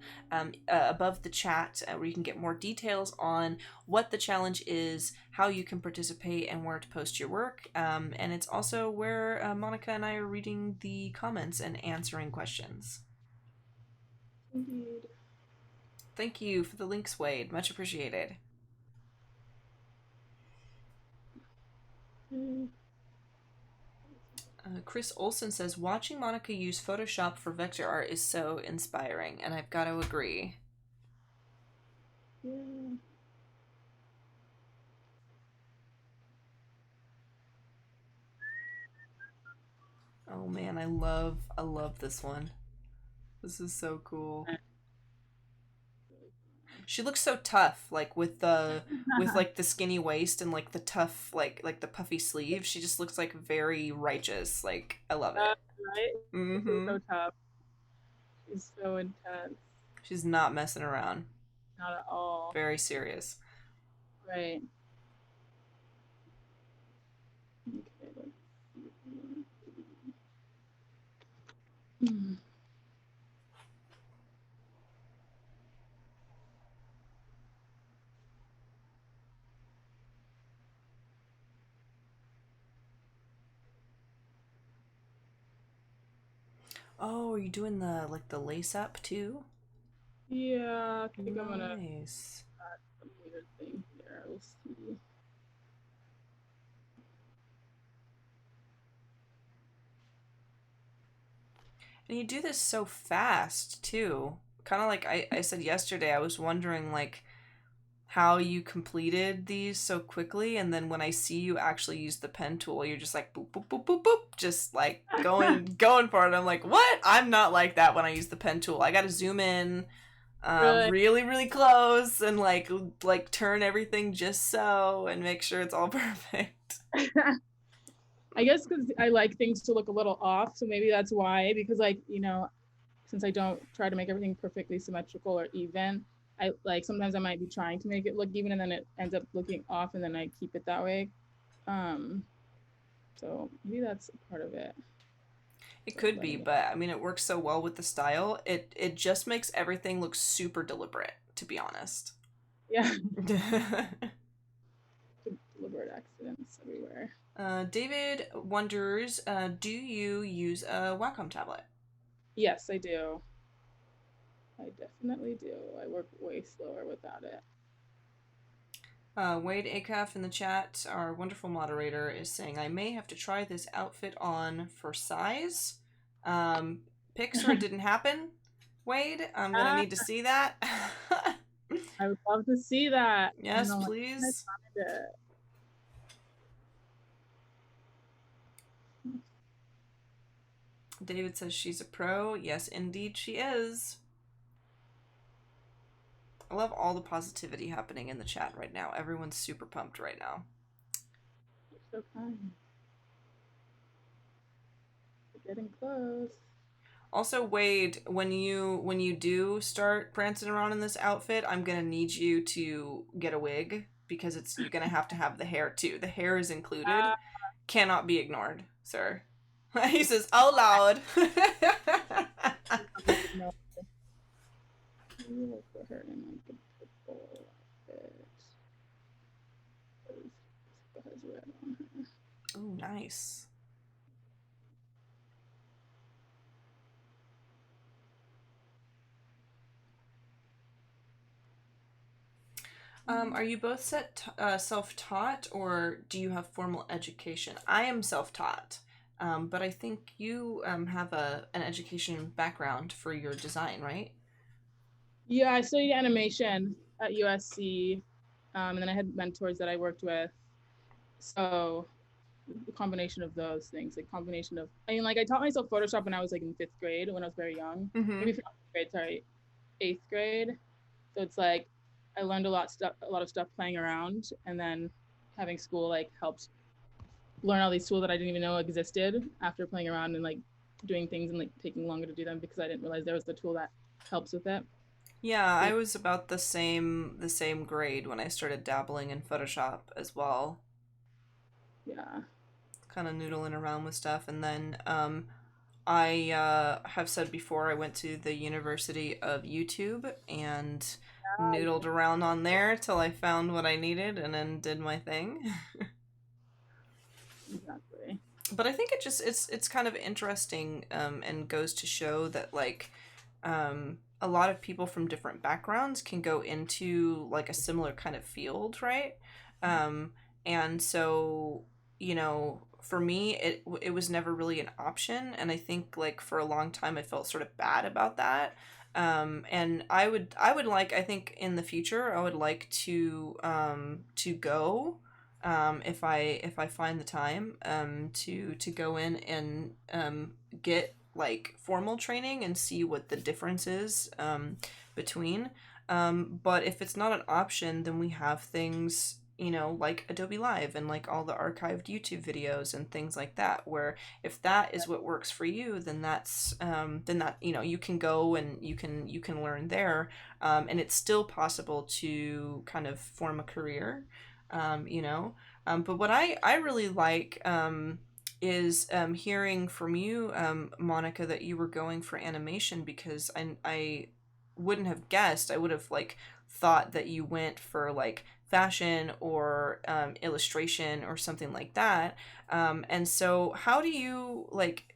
above the chat, where you can get more details on what the challenge is, how you can participate, and where to post your work. And it's also where Monica and I are reading the comments and answering questions. Indeed. Thank you for the links, Wade. Much appreciated. Chris Olson says, watching Monica use Photoshop for vector art is so inspiring, and I've got to agree. Yeah. Oh man, I love this one. This is so cool. She looks so tough, like with the like the skinny waist and like the tough like the puffy sleeve. She just looks like very righteous. Like, I love it. Right? Mm-hmm. So tough. She's so intense. She's not messing around. Not at all. Very serious. Right. Okay, let's see. Oh, are you doing the like the lace up too? Yeah, I think I'm gonna Nice. add some weird thing here. We'll see. And you do this so fast too. Kind of like I said yesterday, I was wondering like how you completed these so quickly, and then when I see you actually use the pen tool, you're just like boop boop boop boop boop, just like going for it. I'm like, what? I'm not like that when I use the pen tool. I gotta zoom in really really close and like turn everything just so and make sure it's all perfect. I guess because I like things to look a little off, so maybe that's why. Because like, you know, since I don't try to make everything perfectly symmetrical or even, I like sometimes I might be trying to make it look even and then it ends up looking off, and then I keep it that way. So maybe that's part of it. It could be, but I mean, it works so well with the style. It just makes everything look super deliberate, to be honest. Yeah. Deliberate accidents everywhere. David wonders, do you use a Wacom tablet? Yes, I do. I definitely do. I work way slower without it. Wade Acuff in the chat, our wonderful moderator, is saying, I may have to try this outfit on for size. Pics or it didn't happen, Wade? I'm going to need to see that. I would love to see that. Yes, please. David says she's a pro. Yes, indeed she is. I love all the positivity happening in the chat right now. Everyone's super pumped right now. You're so kind. We're getting close. Also, Wade, when you do start prancing around in this outfit, I'm gonna need you to get a wig, because you're gonna have to have the hair too. The hair is included. Cannot be ignored, sir. He says, "Oh loud." We'll put her in like a purple outfit. Has red on her. Oh, nice. Are you both self-taught, or do you have formal education? I am self-taught, but I think you have an education background for your design, right? Yeah, I studied animation at USC, and then I had mentors that I worked with. So the combination of those things, like combination of, I mean, like I taught myself Photoshop when I was like in fifth grade, when I was very young, Mm-hmm. maybe fifth grade, sorry, eighth grade. So it's like I learned a lot of stuff playing around, and then having school like helped learn all these tools that I didn't even know existed after playing around and like doing things and like taking longer to do them because I didn't realize there was the tool that helps with it. Yeah, So I was about the same grade when I started dabbling in Photoshop as well, yeah. kind of noodling around with stuff, and then I have said before I went to the University of YouTube and noodled around on there till I found what I needed and then did my thing. Exactly. But I think it's kind of interesting, and goes to show that like a lot of people from different backgrounds can go into like a similar kind of field, right? Um, and so, for me, it was never really an option, and I think like for a long time I felt sort of bad about that. And I would like, I think in the future I would like to go, if I find the time, to go in and get like formal training and see what the difference is, between. But if it's not an option, then we have things, like Adobe Live and like all the archived YouTube videos and things like that, where if that is what works for you, then that, you can go and you can learn there, and it's still possible to kind of form a career, you know. But what I really like, is hearing from you, Monica, that you were going for animation, because I wouldn't have guessed. I would have like thought that you went for like fashion or illustration or something like that. And so, how do you like,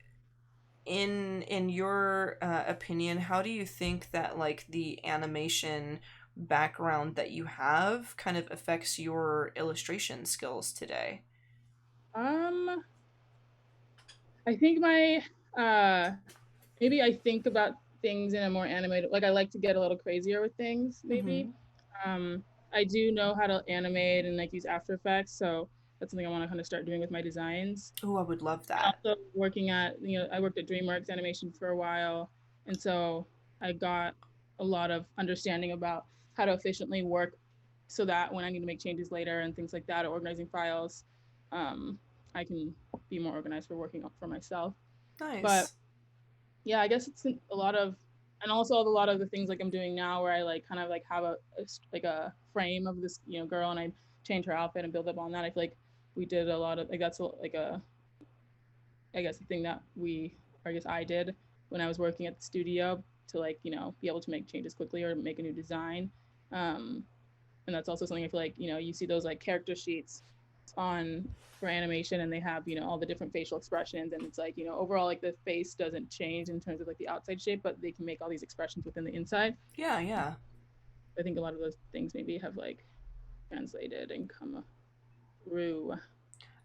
in your opinion, how do you think that like the animation background that you have kind of affects your illustration skills today? Um, I think my uh maybe I think about things in a more animated, like I like to get a little crazier with things maybe. Mm-hmm. Um, I do know how to animate and like use After Effects, so that's something I want to kind of start doing with my designs. Oh, I would love And that. also working at, I worked at DreamWorks Animation for a while, and so I got a lot of understanding about how to efficiently work so that when I need to make changes later and things like that, or organizing files, um, I can be more organized for working for myself. But Nice. yeah, I guess it's a lot of, and also a lot of the things like I'm doing now where I like kind of like have like a frame of this girl, and I change her outfit and build up on that. I feel like we did a lot of like that's like a, I guess the thing that or I guess I did when I was working at the studio to like be able to make changes quickly or make a new design. Um, and that's also something I feel like you see those like character sheets on for animation, and they have all the different facial expressions, and it's like overall like the face doesn't change in terms of like the outside shape, but they can make all these expressions within the inside. Yeah, yeah. I think a lot of those things maybe have like translated and come through.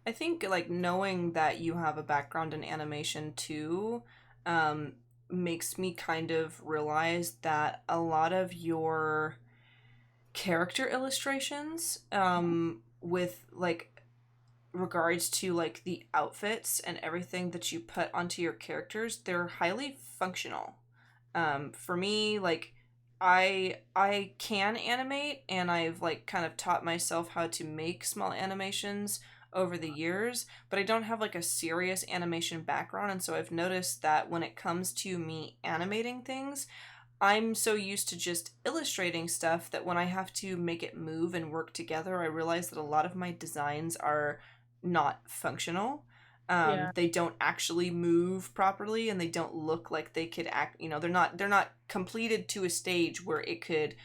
I think like knowing that you have a background in animation too, um, makes me kind of realize that a lot of your character illustrations, with like regards to like the outfits and everything that you put onto your characters, they're highly functional. For me, like I can animate, and I've like kind of taught myself how to make small animations over the years, but I don't have like a serious animation background, and so I've noticed that when it comes to me animating things, I'm so used to just illustrating stuff that when I have to make it move and work together, I realize that a lot of my designs are not functional. Yeah, They don't actually move properly, and they don't look like they could act. They're not completed to a stage where it could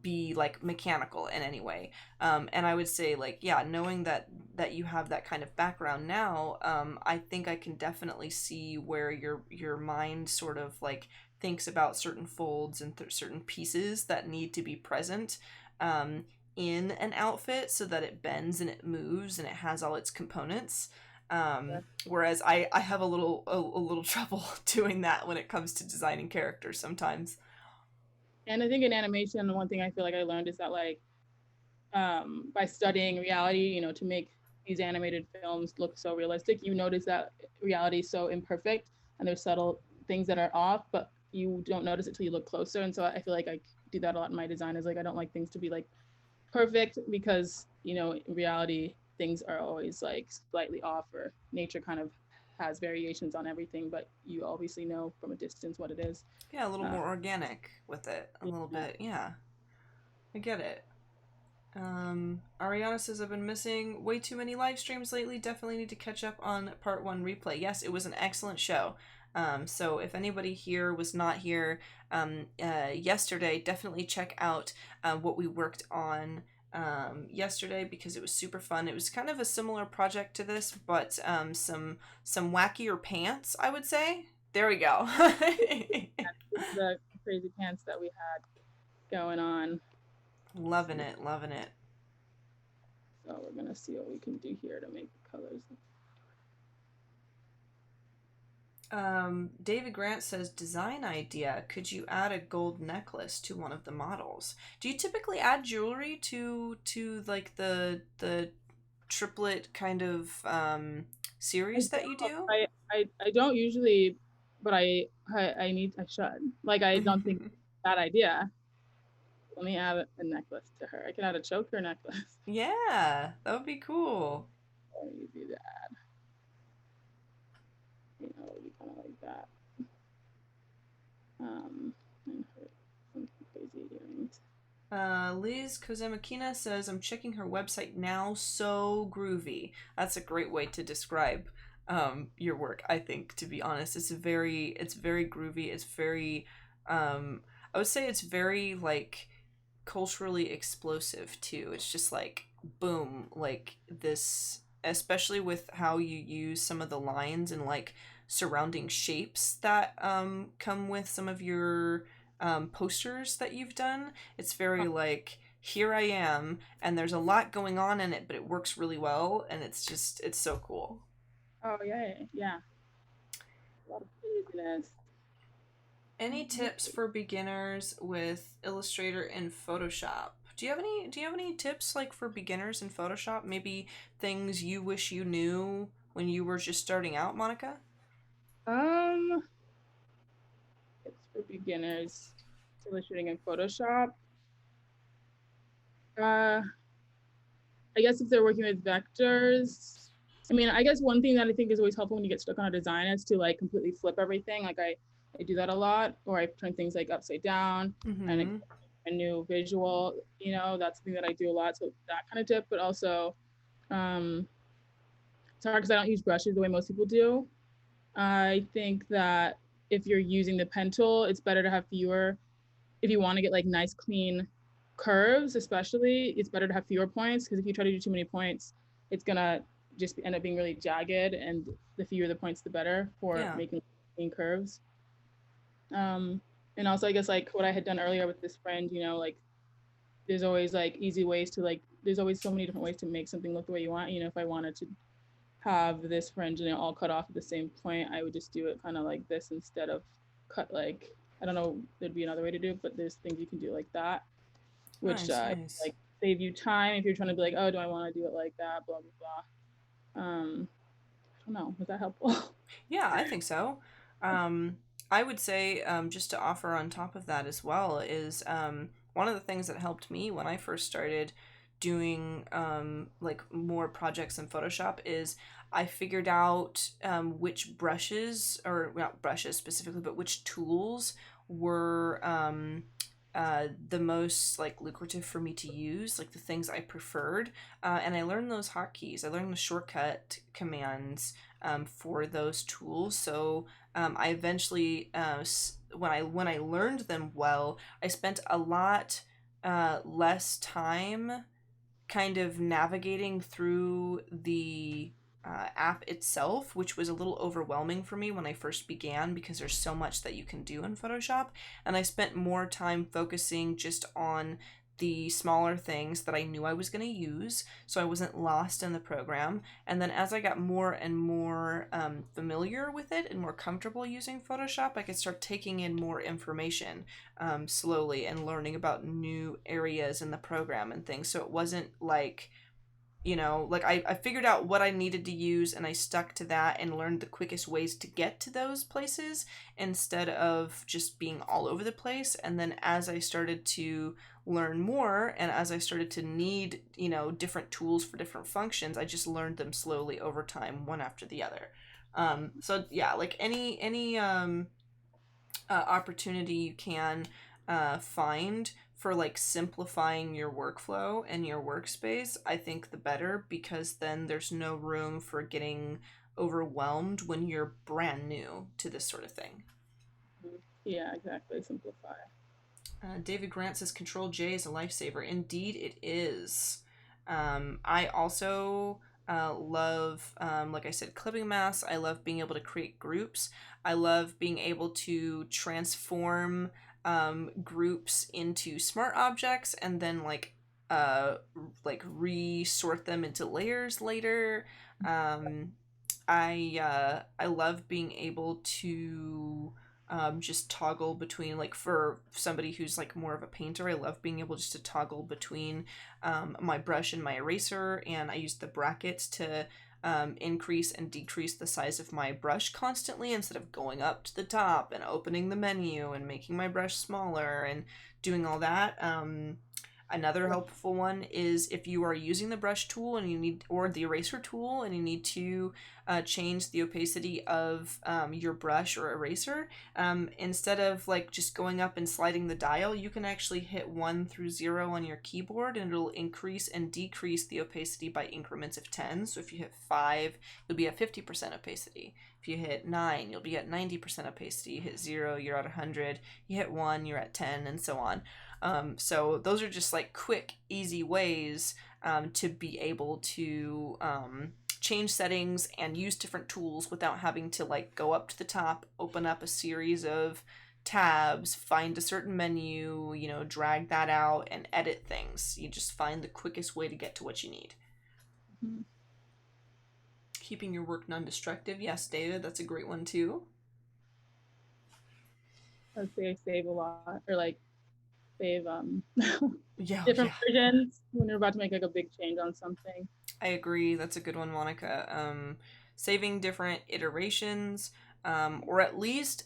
be like mechanical in any way. And I would say like, yeah, knowing that you have that kind of background now, I think I can definitely see where your mind sort of like thinks about certain folds and certain pieces that need to be present, um, in an outfit so that it bends and it moves and it has all its components. Whereas I have a little trouble doing that when it comes to designing characters sometimes. And I think in animation, one thing I feel like I learned is that like by studying reality, you know, to make these animated films look so realistic, you notice that reality is so imperfect and there's subtle things that are off, but you don't notice it till you look closer. And so I feel like I do that a lot in my design, is like I don't like things to be like perfect, because you know in reality things are always like slightly off, or nature kind of has variations on everything, but you obviously know from a distance what it is. Yeah, a little uh, more organic with it, a little yeah. bit. Yeah, I get it. Ariana says, I've been missing way too many live streams lately. Definitely need to catch up on part one replay. Yes, it was an excellent show. So if anybody here was not here yesterday, definitely check out what we worked on yesterday, because it was super fun. It was kind of a similar project to this, but some wackier pants, I would say. There we go. The crazy pants that we had going on. Loving it, loving it. So we're gonna see what we can do here to make the colors. David Grant says, design idea. Could you add a gold necklace to one of the models? Do you typically add jewelry to like the triplet kind of series that you do? I don't usually, but I should. Like I don't think that idea. Let me add a necklace to her. I can add a choker necklace. Yeah, that would be cool. Let me do that. You know, it would be kind of like that. And her some crazy earrings. Liz Kozemakina says, I'm checking her website now. So groovy. That's a great way to describe your work, I think, to be honest. It's very groovy. It's very, I would say it's very, like, culturally explosive, too. It's just like, boom, like this, especially with how you use some of the lines and, like, surrounding shapes that come with some of your posters that you've done. It's very like, here I am, and there's a lot going on in it, but it works really well, and it's so cool. Oh yeah, yeah. A lot of craziness. Any tips for beginners with Illustrator and Photoshop? Do you have any tips, like, for beginners in Photoshop? Maybe things you wish you knew when you were just starting out, Monica? Um, it's for beginners. Illustrating in Photoshop. Uh, I guess if they're working with vectors, I mean, I guess one thing that I think is always helpful when you get stuck on a design is to like completely flip everything. Like I do that a lot, or I turn things like upside down and Mm-hmm. a new visual, you know, that's something that I do a lot. So that kind of tip, but also um, it's hard because I don't use brushes the way most people do. I think that if you're using the pen tool, it's better to have fewer. If you want to get like nice, clean curves, especially, it's better to have fewer points, because if you try to do too many points, it's gonna just end up being really jagged. And the fewer the points, the better for Yeah. making clean curves. And also, I guess like what I had done earlier with this friend, you know, like there's always like easy ways to like. There's always so many different ways to make something look the way you want. You know, if I wanted to have this fringe and it all cut off at the same point, I would just do it kind of like this instead of cut like, I don't know, there'd be another way to do it, but there's things you can do like that, which Nice, nice. like save you time if you're trying to be like, oh, do I want to do it like that, blah blah blah. I don't know, was that helpful? Yeah, I think so. Um, I would say, just to offer on top of that as well, is one of the things that helped me when I first started doing like more projects in Photoshop is I figured out which brushes, or not brushes specifically, but which tools were the most like lucrative for me to use, like the things I preferred, and I learned those hotkeys. I learned the shortcut commands for those tools. So I eventually, when I learned them well, I spent a lot less time kind of navigating through the app itself, which was a little overwhelming for me when I first began, because there's so much that you can do in Photoshop. And I spent more time focusing just on the smaller things that I knew I was going to use, so I wasn't lost in the program. And then as I got more and more familiar with it and more comfortable using Photoshop, I could start taking in more information slowly and learning about new areas in the program and things. So it wasn't like, like I figured out what I needed to use and I stuck to that and learned the quickest ways to get to those places instead of just being all over the place. And then as I started to learn more and as I started to need, different tools for different functions, I just learned them slowly over time, one after the other. So yeah, like any opportunity you can find for like simplifying your workflow and your workspace, I think the better, because then there's no room for getting overwhelmed when you're brand new to this sort of thing. Yeah, exactly. Simplify. David Grant says Control J is a lifesaver. Indeed, it is. I also love, like I said, clipping masks. I love being able to create groups. I love being able to transform groups into smart objects and then like resort them into layers later. Um, I love being able to just toggle between, like, for somebody who's like more of a painter, I love being able just to toggle between my brush and my eraser, and I use the brackets to increase and decrease the size of my brush constantly instead of going up to the top and opening the menu and making my brush smaller and doing all that. Another helpful one is if you are using the brush tool and you need, or the eraser tool, and you need to change the opacity of your brush or eraser, instead of like just going up and sliding the dial, you can actually hit 1 through 0 on your keyboard and it'll increase and decrease the opacity by increments of 10. So if you hit 5, you'll be at 50% opacity. If you hit 9, you'll be at 90% opacity. You hit 0, you're at 100. You hit 1, you're at 10, and so on. So those are just like quick, easy ways to be able to change settings and use different tools without having to like go up to the top, open up a series of tabs, find a certain menu, drag that out and edit things. You just find the quickest way to get to what you need. Mm-hmm. Keeping your work non-destructive. Yes, David, that's a great one too. I'd say I save a lot, or like save Yeah, different yeah. versions when you're about to make like a big change on something. I agree. That's a good one, Monica. Saving different iterations, or at least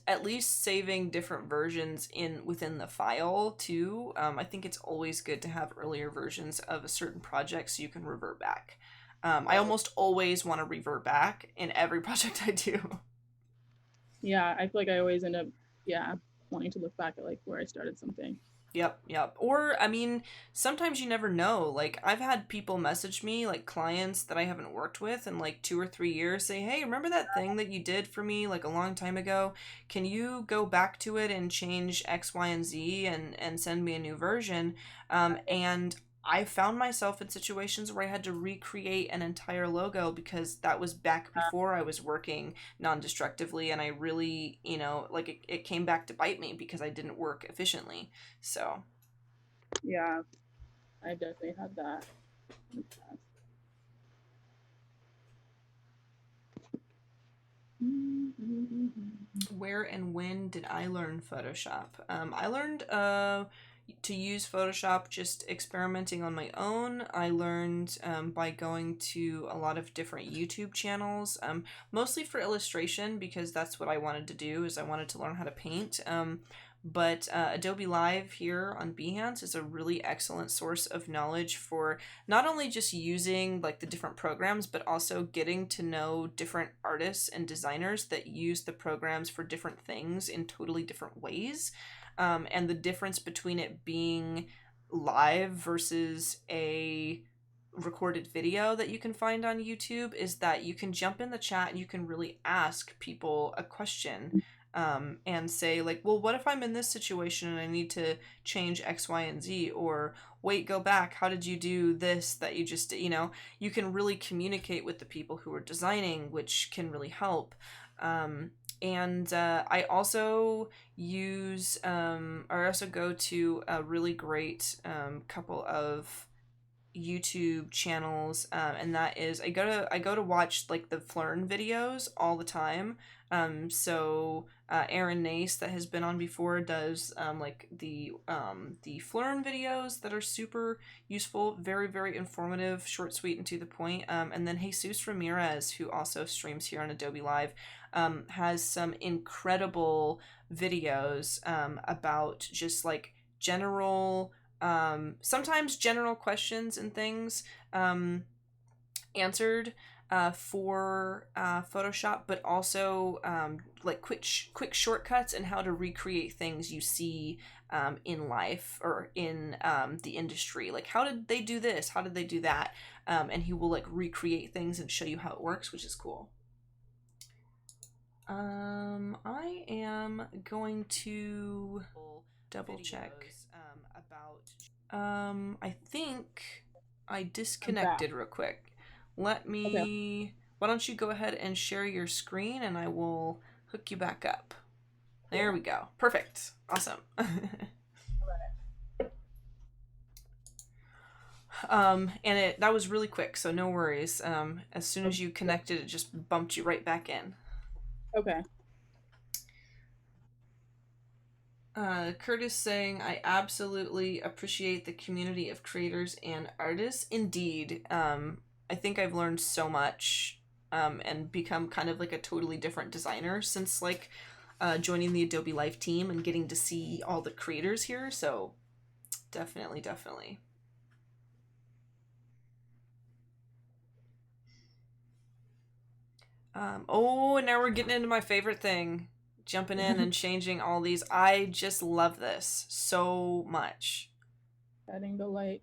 saving different versions within the file too. I think it's always good to have earlier versions of a certain project so you can revert back. I almost always want to revert back in every project I do. Yeah, I feel like I always end up, wanting to look back at like where I started something. Yep. Or, I mean, sometimes you never know. Like, I've had people message me, like clients that I haven't worked with in like 2 or 3 years, say, hey, remember that thing that you did for me like a long time ago? Can you go back to it and change X, Y, and Z and send me a new version? And I found myself in situations where I had to recreate an entire logo because that was back before I was working non-destructively, and I really, like it came back to bite me because I didn't work efficiently. So Yeah, I definitely had that in the past. where and when did I learn Photoshop? I learned to use Photoshop just experimenting on my own. I learned by going to a lot of different YouTube channels, mostly for illustration because that's what I wanted to do. Is I wanted to learn how to paint. But Adobe Live here on Behance is a really excellent source of knowledge for not only just using like the different programs, but also getting to know different artists and designers that use the programs for different things in totally different ways. And the difference between it being live versus a recorded video that you can find on YouTube is that you can jump in the chat and you can really ask people a question, and say like, well, what if I'm in this situation and I need to change X, Y, and Z? Or wait, go back, how did you do this that you just did? You can really communicate with the people who are designing, which can really help. And I also use, I also go to a really great couple of YouTube channels, and that is I go to watch like the Flern videos all the time. So Aaron Nace, that has been on before, does like the Flern videos that are super useful, very very informative, short, sweet, and to the point. And then Jesus Ramirez, who also streams here on Adobe Live, has some incredible videos about just like general, sometimes general questions and things answered for Photoshop, but also like quick shortcuts and how to recreate things you see in life or in the industry. Like, how did they do this? How did they do that? And he will like recreate things and show you how it works, which is cool. I am going to double check about. I think I disconnected real quick. Let Okay. me. Why don't you go ahead and share your screen and I will hook you back up. There we go. Perfect. Awesome. And that was really quick, so no worries. As soon as you connected, it just bumped you right back in. Okay. Curtis saying, I absolutely appreciate the community of creators and artists. Indeed. I think I've learned so much and become kind of like a totally different designer since like joining the Adobe Life team and getting to see all the creators here. So definitely, definitely. Oh, and now we're getting into my favorite thing. Jumping in and changing all these. I just love this so much. Adding the light.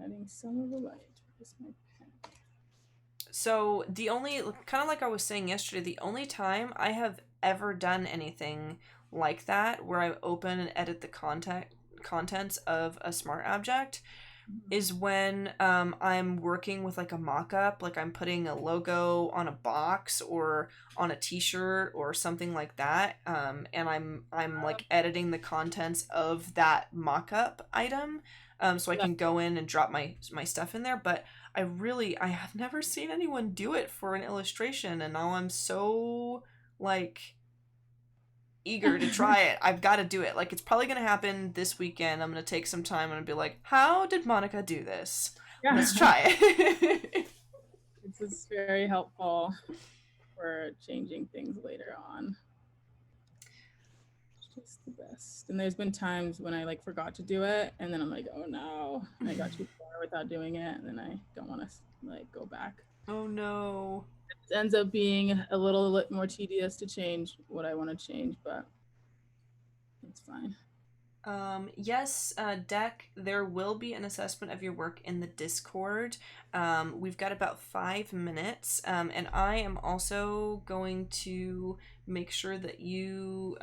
Adding some of the light. Where's my pen? So the only, kind of like I was saying yesterday, the only time I have ever done anything like that where I open and edit the contents of a smart object is when I'm working with like a mock-up, like I'm putting a logo on a box or on a t-shirt or something like that, and I'm like editing the contents of that mock-up item, so I can go in and drop my stuff in there. But I have never seen anyone do it for an illustration, and now I'm so like eager to try it. I've got to do it. Like, it's probably going to happen this weekend. I'm going to take some time and be like, how did Monica do this? Yeah. Let's try it. This is very helpful for changing things later on. It's just the best. And there's been times when I like forgot to do it and then I'm like, oh no, I got too far without doing it, and then I don't want to like go back. Oh no. It ends up being a little more tedious to change what I want to change, but it's fine. Yes, Deck, there will be an assessment of your work in the Discord. We've got about 5 minutes, and I am also going to make sure that you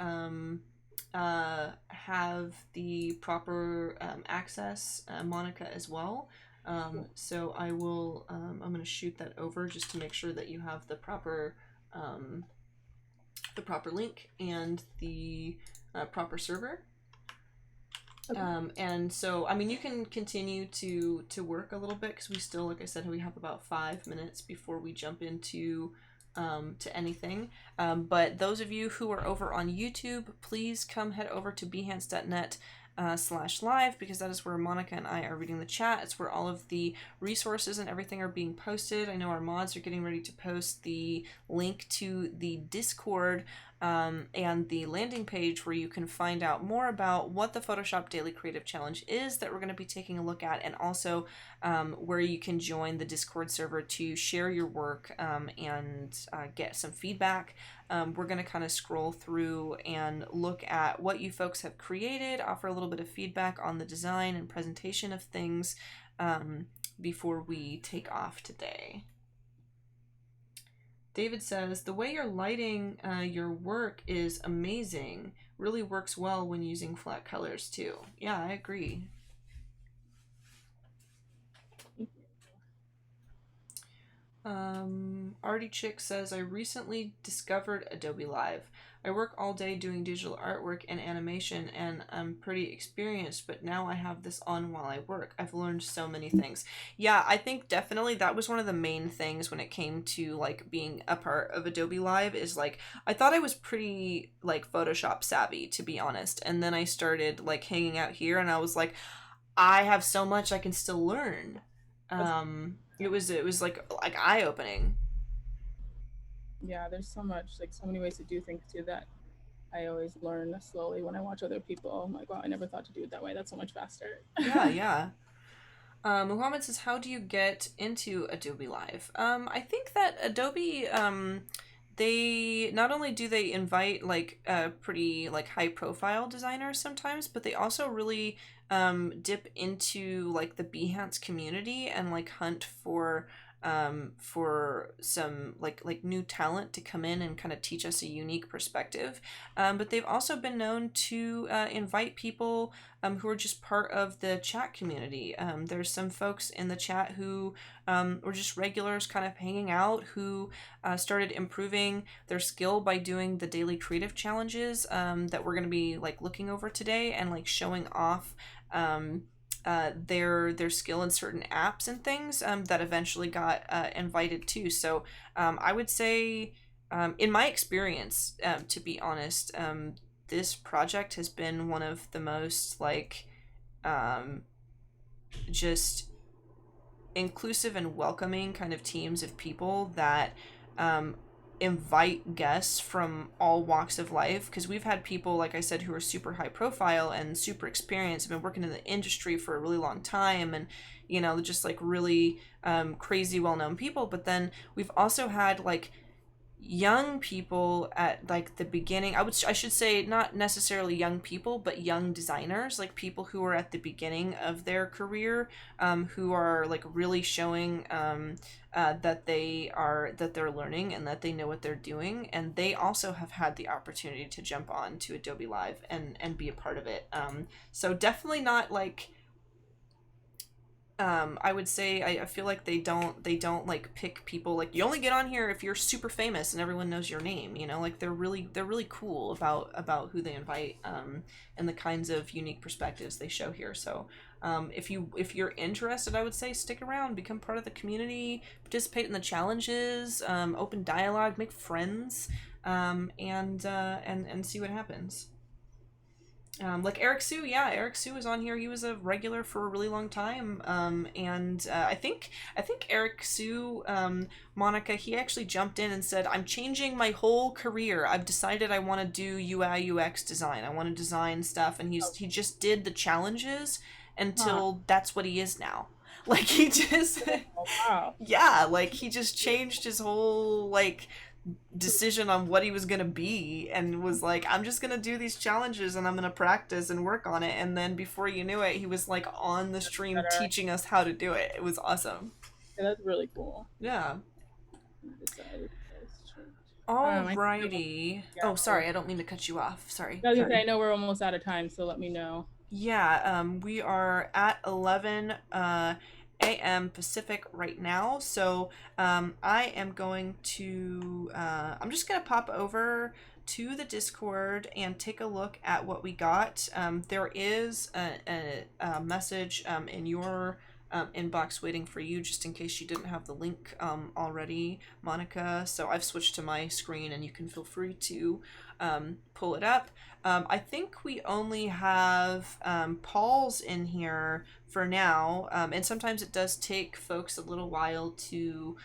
have the proper access, Monica, as well. So I will, I'm going to shoot that over just to make sure that you have the proper link and the proper server. Okay. And so, I mean, you can continue to work a little bit because we still, like I said, we have about 5 minutes before we jump into to anything. But those of you who are over on YouTube, please come head over to behance.net /live, because that is where Monica and I are reading the chat. It's where all of the resources and everything are being posted. I know our mods are getting ready to post the link to the Discord and the landing page where you can find out more about what the Photoshop Daily Creative Challenge is that we're going to be taking a look at, and also where you can join the Discord server to share your work and get some feedback. We're going to kind of scroll through and look at what you folks have created, offer a little bit of feedback on the design and presentation of things before we take off today. David says, the way you're lighting your work is amazing. Really works well when using flat colors too. Yeah, I agree. Artie Chick says, I recently discovered Adobe Live. I work all day doing digital artwork and animation, and I'm pretty experienced, but now I have this on while I work. I've learned so many things. Yeah, I think definitely that was one of the main things when it came to like being a part of Adobe Live is like I thought I was pretty like Photoshop savvy, to be honest. And then I started like hanging out here and I was like, I have so much I can still learn. That's, It was like eye opening. yeah, there's so much, like so many ways to do things too that I always learn slowly when I watch other people. I'm like, wow, I never thought to do it that way. That's so much faster. Yeah, yeah. Muhammad says, how do you get into Adobe Live? I think that Adobe, they not only do they invite like pretty like high profile designers sometimes, but they also really dip into like the Behance community and like hunt for some like new talent to come in and kind of teach us a unique perspective. But they've also been known to invite people who are just part of the chat community. There's some folks in the chat who were just regulars kind of hanging out who started improving their skill by doing the daily creative challenges that we're going to be like looking over today and like showing off their skill in certain apps and things that eventually got invited too. So I would say, in my experience, to be honest, this project has been one of the most like just inclusive and welcoming kind of teams of people that um, invite guests from all walks of life, because we've had people, like I said, who are super high profile and super experienced, have been working in the industry for a really long time, and just like really crazy well-known people. But then we've also had like young people at like the beginning. I should say not necessarily young people, but young designers, like people who are at the beginning of their career, who are like really showing that they're learning and that they know what they're doing, and they also have had the opportunity to jump on to Adobe Live and be a part of it. So definitely not like I would say I feel like they don't like pick people like you only get on here if you're super famous and everyone knows your name, like they're really cool about who they invite and the kinds of unique perspectives they show here. So if you're interested, I would say stick around, become part of the community, participate in the challenges, open dialogue, make friends, and see what happens. Like Eric Sue, yeah, Eric Sue was on here. He was a regular for a really long time, and I think Eric Sue, Monica, he actually jumped in and said, "I'm changing my whole career. I've decided I want to do UI UX design. I want to design stuff." And he just did the challenges Huh. until that's what he is now. Like he just, Oh, wow. yeah, like he just changed his whole like decision on what he was going to be and was like, I'm just going to do these challenges and I'm going to practice and work on it. And then before you knew it, he was like on the stream Better. teaching us how to do it. It was awesome. Yeah, that's really cool. Yeah. Decided to change. I know, Alrighty. yeah, Oh, sorry. I don't mean to cut you off. Sorry. I was gonna say, I Sorry. know we're almost out of time, so let me know. Yeah, we are at 11 a.m. Pacific right now. So I am going to, I'm just going to pop over to the Discord and take a look at what we got. There is a message in your inbox waiting for you, just in case you didn't have the link already, Monica. So I've switched to my screen and you can feel free to pull it up. I think we only have Paul's in here for now, and sometimes it does take folks a little while to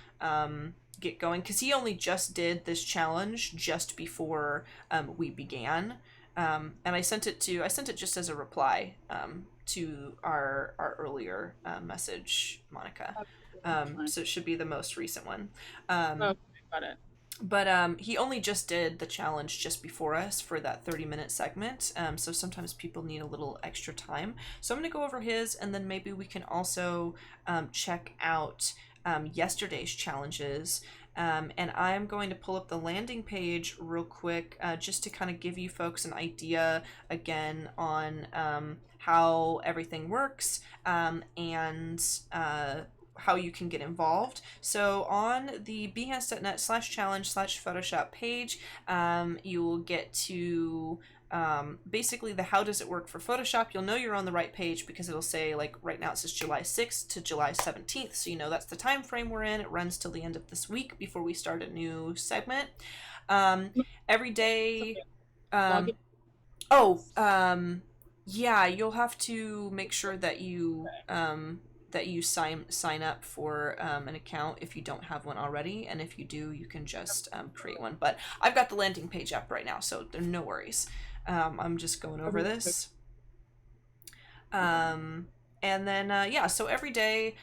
get going because he only just did this challenge just before we began, and I sent it just as a reply to our earlier message, Monica. Okay, fine. So it should be the most recent one. Okay, got it. But he only just did the challenge just before us for that 30-minute segment. So sometimes people need a little extra time. So I'm going to go over his, and then maybe we can also check out yesterday's challenges. And I'm going to pull up the landing page real quick just to kind of give you folks an idea again on how everything works and how you can get involved. So on the behance.net/challenge/Photoshop page, you will get to basically the how does it work for Photoshop. You'll know you're on the right page because it'll say, like right now it says July 6th to July 17th. So you know that's the time frame we're in. It runs till the end of this week before we start a new segment. Um, every day. Sorry, Um, login. oh, yeah, you'll have to make sure that you sign up for an account if you don't have one already, and if you do, you can just create one. But I've got the landing page up right now, so there's no worries. I'm just going over this. And then, yeah, so every day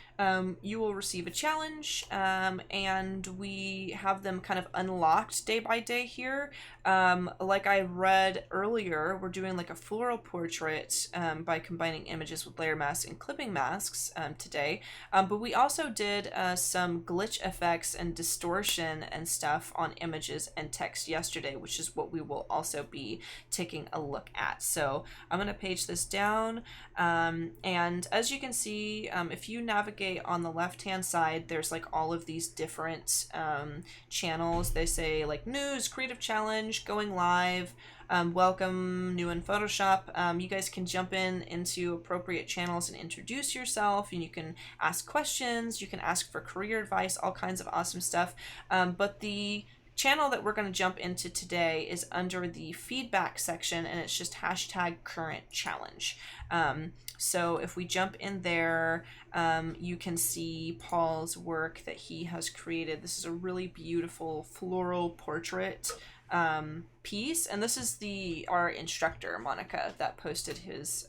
you will receive a challenge, and we have them kind of unlocked day by day here. Like I read earlier, we're doing like a floral portrait by combining images with layer masks and clipping masks today. But we also did some glitch effects and distortion and stuff on images and text yesterday, which is what we will also be taking a look at. So I'm going to page this down. And as you can see, if you navigate on the left hand side, there's like all of these different channels. They say like news, creative challenge, going live, welcome, new in Photoshop. You guys can jump into appropriate channels and introduce yourself, and you can ask questions, you can ask for career advice, all kinds of awesome stuff. But the channel that we're going to jump into today is under the feedback section, and it's just #current-challenge. So if we jump in there, you can see Paul's work that he has created. This is a really beautiful floral portrait piece, and this is our instructor Monica that posted his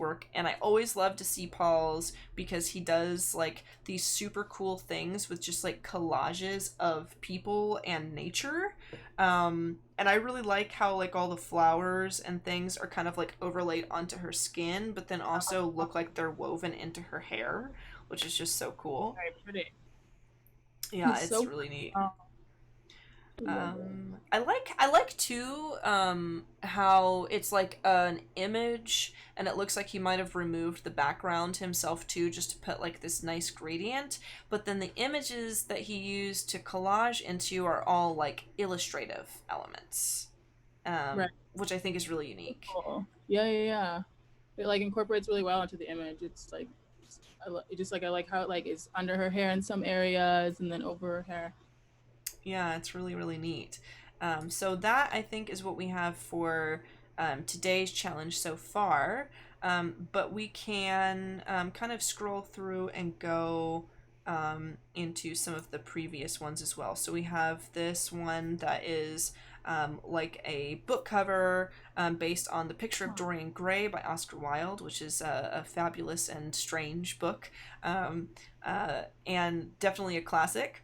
work. And I always love to see Paul's because he does like these super cool things with just like collages of people and nature. And I really like how like all the flowers and things are kind of like overlaid onto her skin, but then also look like they're woven into her hair, which is just so cool. Very pretty. Yeah, It's it's so really neat. love it. I like too how it's like an image, and it looks like he might have removed the background himself too, just to put like this nice gradient. But then the images that he used to collage into are all like illustrative elements, Right. which I think is really unique. Cool. Yeah, yeah, yeah. It like incorporates really well into the image. It's like I like how it like is under her hair in some areas and then over her hair. Yeah, it's really, really neat. So that I think is what we have for today's challenge so far. But we can kind of scroll through and go into some of the previous ones as well. So we have this one that is like a book cover based on The Picture of Dorian Gray by Oscar Wilde, which is a fabulous and strange book, and definitely a classic.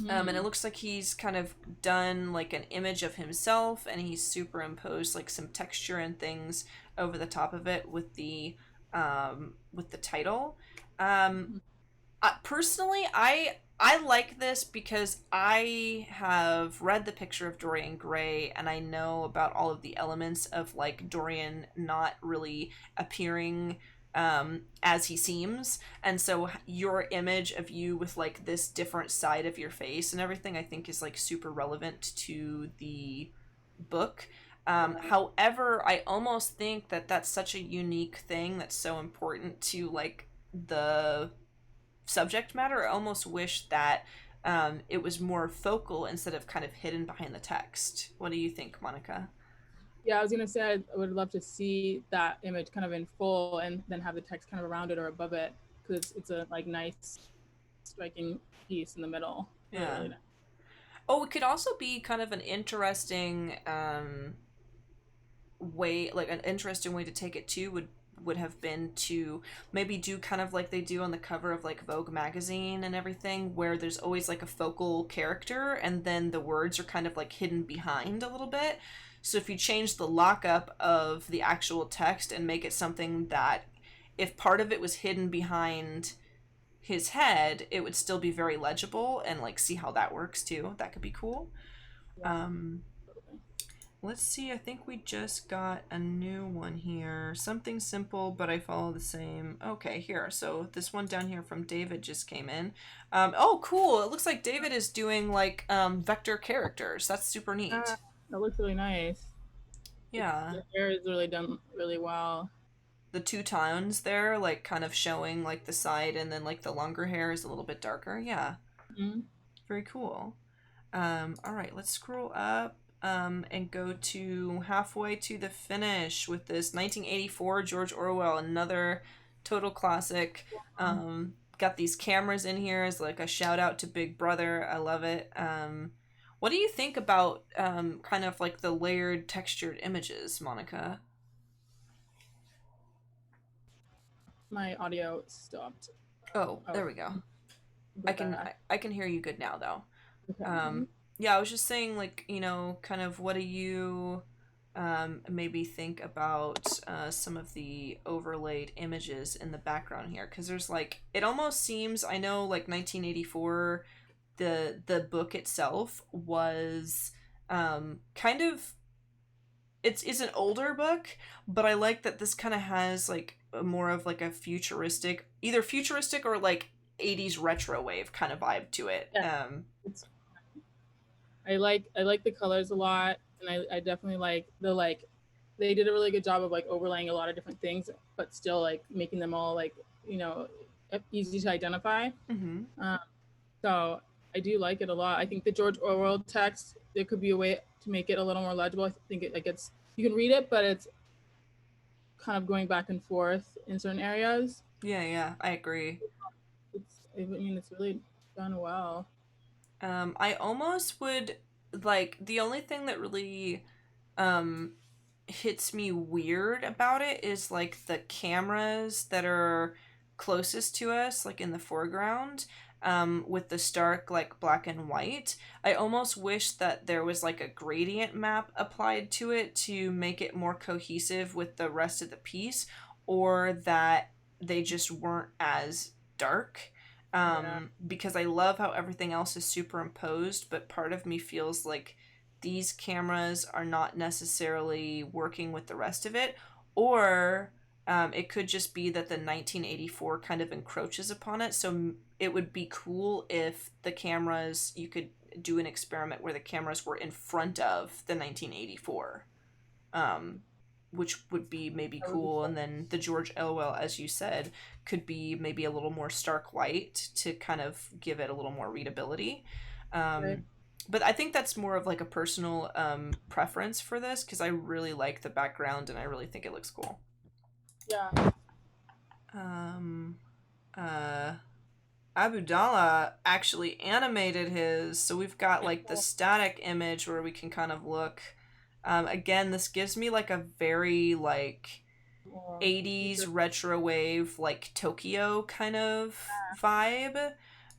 And it looks like he's kind of done like an image of himself, and he's superimposed like some texture and things over the top of it with the title. Personally, I like this because I have read The Picture of Dorian Gray, and I know about all of the elements of like Dorian not really appearing as he seems. And so your image of you with like this different side of your face and everything, I think is like super relevant to the book. However, I almost think that that's such a unique thing that's so important to like the subject matter. I almost wish that it was more focal instead of kind of hidden behind the text. What do you think, Monica? Yeah, I was gonna say I would love to see that image kind of in full and then have the text kind of around it or above it because it's a like nice, striking piece in the middle. Really, Yeah. really nice. Oh, it could also be kind of an interesting way, like an interesting way to take it too would have been to maybe do kind of like they do on the cover of like Vogue magazine and everything, where there's always like a focal character and then the words are kind of like hidden behind a little bit. So if you change the lockup of the actual text and make it something that if part of it was hidden behind his head, it would still be very legible, and like see how that works too. That could be cool. Yeah. Um, Totally. Let's see, I think we just got a new one here. Something simple, but I follow the same. Okay, here. So this one down here from David just came in. Oh, cool. It looks like David is doing like vector characters. That's super neat. Ah, that looks really nice. Yeah. The hair is really done really well. The two tones there, like kind of showing like the side and then like the longer hair is a little bit darker. Yeah. Mhm. Very cool. All right, let's scroll up and go to halfway to the finish with this 1984 George Orwell, another total classic. Got these cameras in here as like a shout out to Big Brother. I love it. What do you think about kind of like the layered textured images, Monica? My audio stopped. Oh, Oh, there we go. I go can back. I can hear you good now though. Okay. Yeah, I was just saying, like, kind of what do you maybe think about some of the overlaid images in the background here? Because there's like, it almost seems, I know, like 1984, the book itself was kind of, it's an older book, but I like that this kind of has like more of like a futuristic, either futuristic or like 80s retro wave kind of vibe to it. Yeah. It's I like the colors a lot, and I definitely like the like they did a really good job of like overlaying a lot of different things, but still like making them all like you know easy to identify. Mm-hmm. Um, so I do like it a lot. I think the George Orwell text there could be a way to make it a little more legible. I think it like it's you can read it, but it's kind of going back and forth in certain areas. Yeah, yeah, I agree. I mean, it's really done well. I almost would like the only thing that really um hits me weird about it is like the cameras that are closest to us, like in the foreground, with the stark like black and white. I almost wish that there was like a gradient map applied to it to make it more cohesive with the rest of the piece, or that they just weren't as dark. Yeah, Because I love how everything else is superimposed, but part of me feels like these cameras are not necessarily working with the rest of it, or it could just be that the 1984 kind of encroaches upon it. So it would be cool if the cameras, you could do an experiment where the cameras were in front of the 1984, um, which would be maybe that would be cool. fun. And then the George Elwell, as you said, could be maybe a little more stark white to kind of give it a little more readability. Right? Um, but I think that's more of like a personal preference for this because I really like the background and I really think it looks cool. Yeah. Um, uh, Abudallah actually animated his, so we've got like the static image where we can kind of look. Again, this gives me like a very like Or 80s future. retro wave, like Tokyo kind of vibe.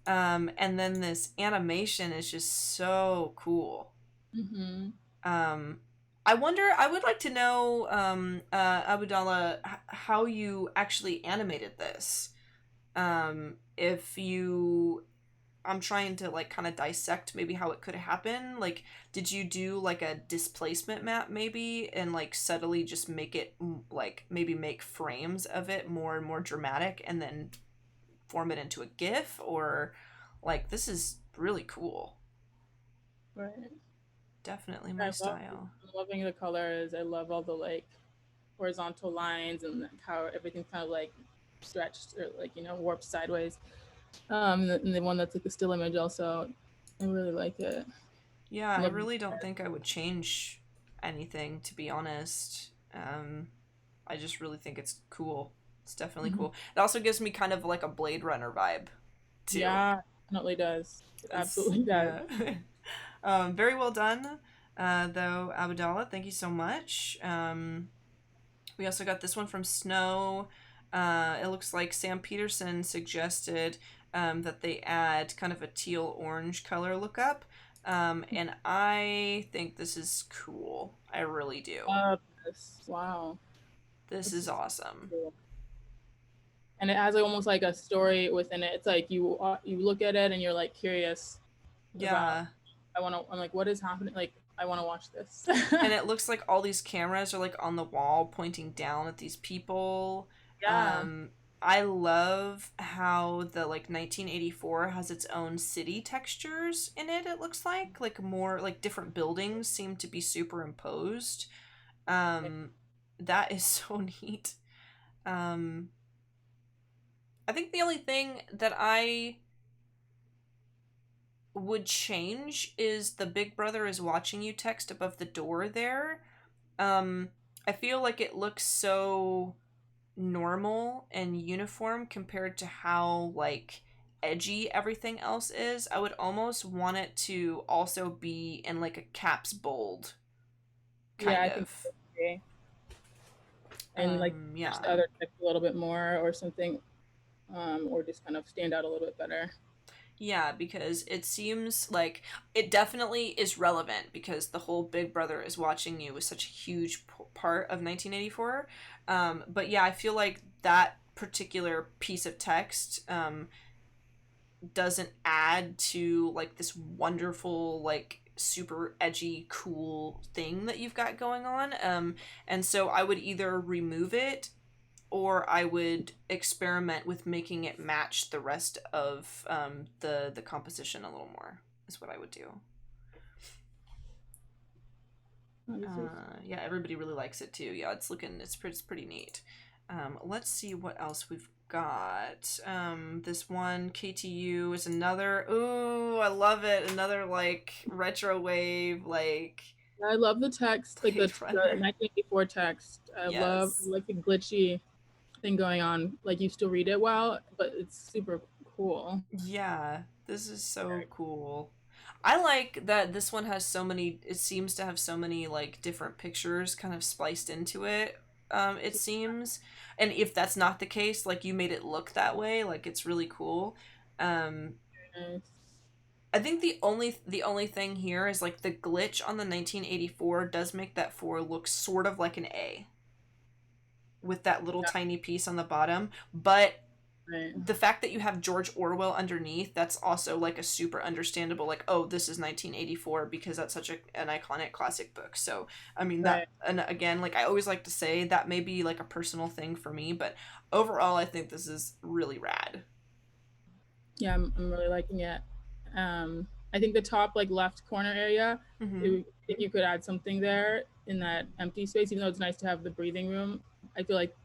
And then this animation is just so cool. Mm-hmm. Um, I wonder, I would like to know, Abudallah, how you actually animated this. If you, I'm trying to like kind of dissect maybe how it could happen. Like, did you do like a displacement map maybe and like subtly just make it like maybe make frames of it more and more dramatic and then form it into a GIF? Or like, this is really cool. Right. Definitely my I love style. I'm loving the colors. I love all the like horizontal lines and like, how everything's kind of like stretched or like warped sideways. And the one that's like the still image also, I really like it. Yeah, I I love really don't think I would change anything, to be honest. I just really think it's cool. It's definitely Mhm. cool. It also gives me kind of like a Blade Runner vibe, too. Yeah, definitely does. It It's, absolutely does. yeah. Very well done, though, Abdallah. Thank you so much. We also got this one from Snow. It looks like Sam Peterson suggested that they add kind of a teal orange color lookup. And I think this is cool. I really do. Love this. Wow. This This is is awesome. cool. And it has like, almost like a story within it. It's like you look at it and you're like curious about. Yeah. I'm like, what is happening? Like I want to watch this. And it looks like all these cameras are like on the wall pointing down at these people. Yeah. Um, I love how the like 1984 has its own city textures in it. It looks like more like different buildings seem to be superimposed. Um, that is so neat. Um, I think the only thing that I would change is the Big Brother is watching you text above the door there. Um, I feel like it looks so normal and uniform compared to how like edgy everything else is. I would almost want it to also be in like a caps bold Yeah, kind I think of. so, okay. And like match the Yeah. other text a little bit more or something, or just kind of stand out a little bit better. Yeah, because it seems like it definitely is relevant because the whole Big Brother is watching you was such a huge part of 1984. But yeah, I feel like that particular piece of text doesn't add to like this wonderful, like super edgy, cool thing that you've got going on. And so I would either remove it or I would experiment with making it match the rest of the composition a little more. Is what I would do. Yeah, everybody really likes it too. Yeah, it's pretty neat. Let's see what else we've got. This one KTU is another. Ooh, I love it. Another like retro wave like I love the text, like Blade the Runner. 1984 text. I Yes. like the glitchy thing going on. Like you still read it well, but it's super cool. Yeah, this is so cool. I like that this one has so many, it seems to have so many like different pictures kind of spliced into it. It seems. And if that's not the case, like you made it look that way, like it's really cool. Um Nice. I think the only thing here is like the glitch on the 1984 does make that 4 look sort of like an A with that little Yeah, tiny piece on the bottom, but right. the fact that you have George Orwell underneath, that's also like a super understandable, like, oh, this is 1984 because that's such an iconic classic book. So, I mean, that, Right. and again, like, I always like to say that may be like a personal thing for me, but overall, I think this is really rad. Yeah, I'm really liking it. I think the top like left corner area, Mm-hmm. I think you could add something there in that empty space. Even though it's nice to have the breathing room, I feel like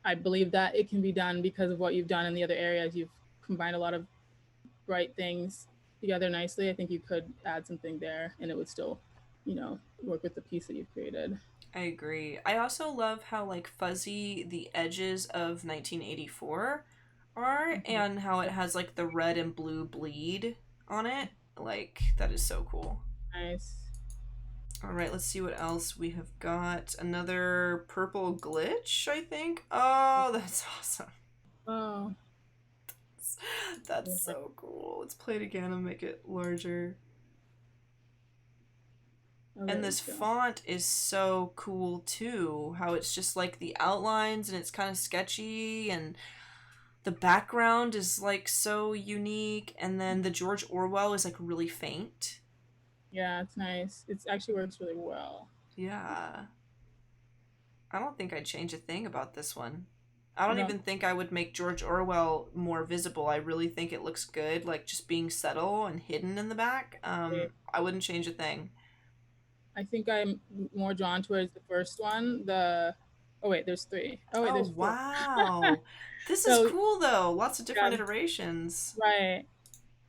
I believe that it can be done because of what you've done in the other areas. You've combined a lot of bright things together nicely. I think you could add something there, and it would still, work with the piece that you've created. I agree. I also love how like fuzzy the edges of 1984 are Mhm. and how it has like the red and blue bleed on it. Like that is so cool. Nice. All right, let's see what else we have got. Another purple glitch, I think. Oh, that's awesome. Oh, That's so cool. Let's play it again and make it larger. oh, And there we this go. font is so cool too. How it's just like the outlines and it's kind of sketchy and the background is like so unique and then the George Orwell is like really faint. Yeah, it's nice. It actually works really well. Yeah. I don't think I'd change a thing about this one. I I don't don't. even think I would make George Orwell more visible. I really think it looks good, like just being subtle and hidden in the back. I wouldn't change a thing. I think I'm more drawn towards the first one. Oh wait, there's three. Oh wait, Oh, there's four. wow. This is So cool though. Lots of different yeah, iterations. right.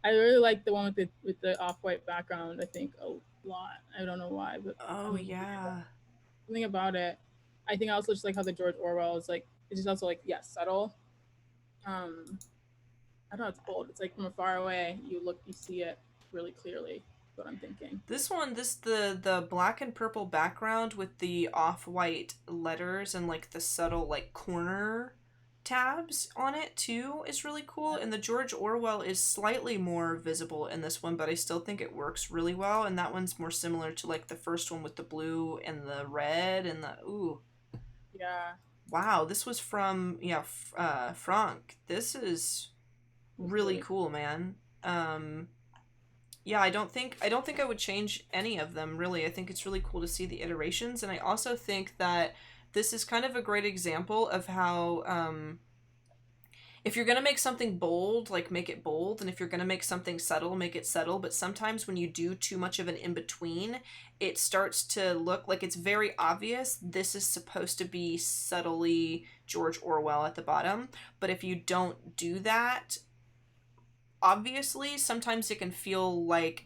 I really like the one with the off-white background. I think a lot. I don't know why, but Oh, yeah. something about it. I think I also just like how the George Orwell is like. It's just also like subtle. Um, I don't know. It's bold. It's like from a far away, you see it really clearly. Is what I'm thinking. This one, the black and purple background with the off-white letters and like the subtle like corner tabs on it too is really cool. And the George Orwell is slightly more visible in this one, but I still think it works really well. And that one's more similar to like the first one with the blue and the red and the ooh. Yeah, Wow, this was from Frank. This is it's really really cool, man. Um Yeah, I don't think I would change any of them really. I think it's really cool to see the iterations, and I also think that this is kind of a great example of how if you're gonna make something bold, like make it bold, and if you're gonna make something subtle, make it subtle. But sometimes when you do too much of an in between, it starts to look like it's very obvious this is supposed to be subtly George Orwell at the bottom. But if you don't do that, obviously, sometimes it can feel like,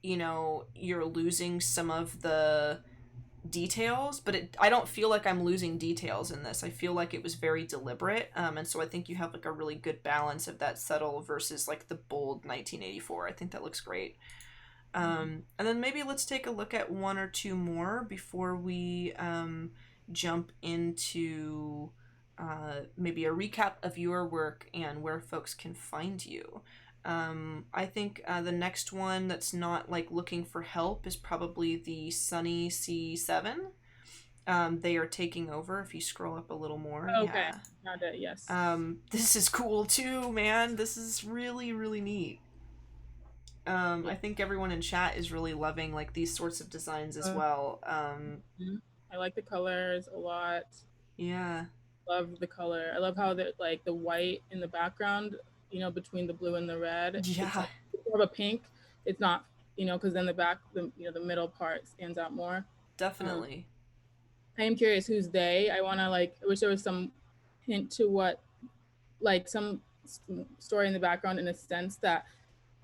you know, you're losing some of the details, but I don't feel like I'm losing details in this. I feel like it was very deliberate, and so I think you have like a really good balance of that subtle versus like the bold 1984. I think that looks great. And then maybe let's take a look at one or two more before we jump into maybe a recap of your work and where folks can find you. I think the next one that's not like looking for help is probably the Sunny C7. They are taking over. If you scroll up a little more, Okay, yeah. found it. Yes. This is cool too, man. This is really, really neat. Yeah. I think everyone in chat is really loving like these sorts of designs as Uh, well. mhm. I like the colors a lot. Yeah, Love the color. I love how the like the white in the background, between the blue and the red, it's yeah, like more of a pink. It's not, because then the back, the middle part stands out more. Um, definitely. I am curious who's they. I want to like. I wish there was some hint to what, like some story in the background, in a sense that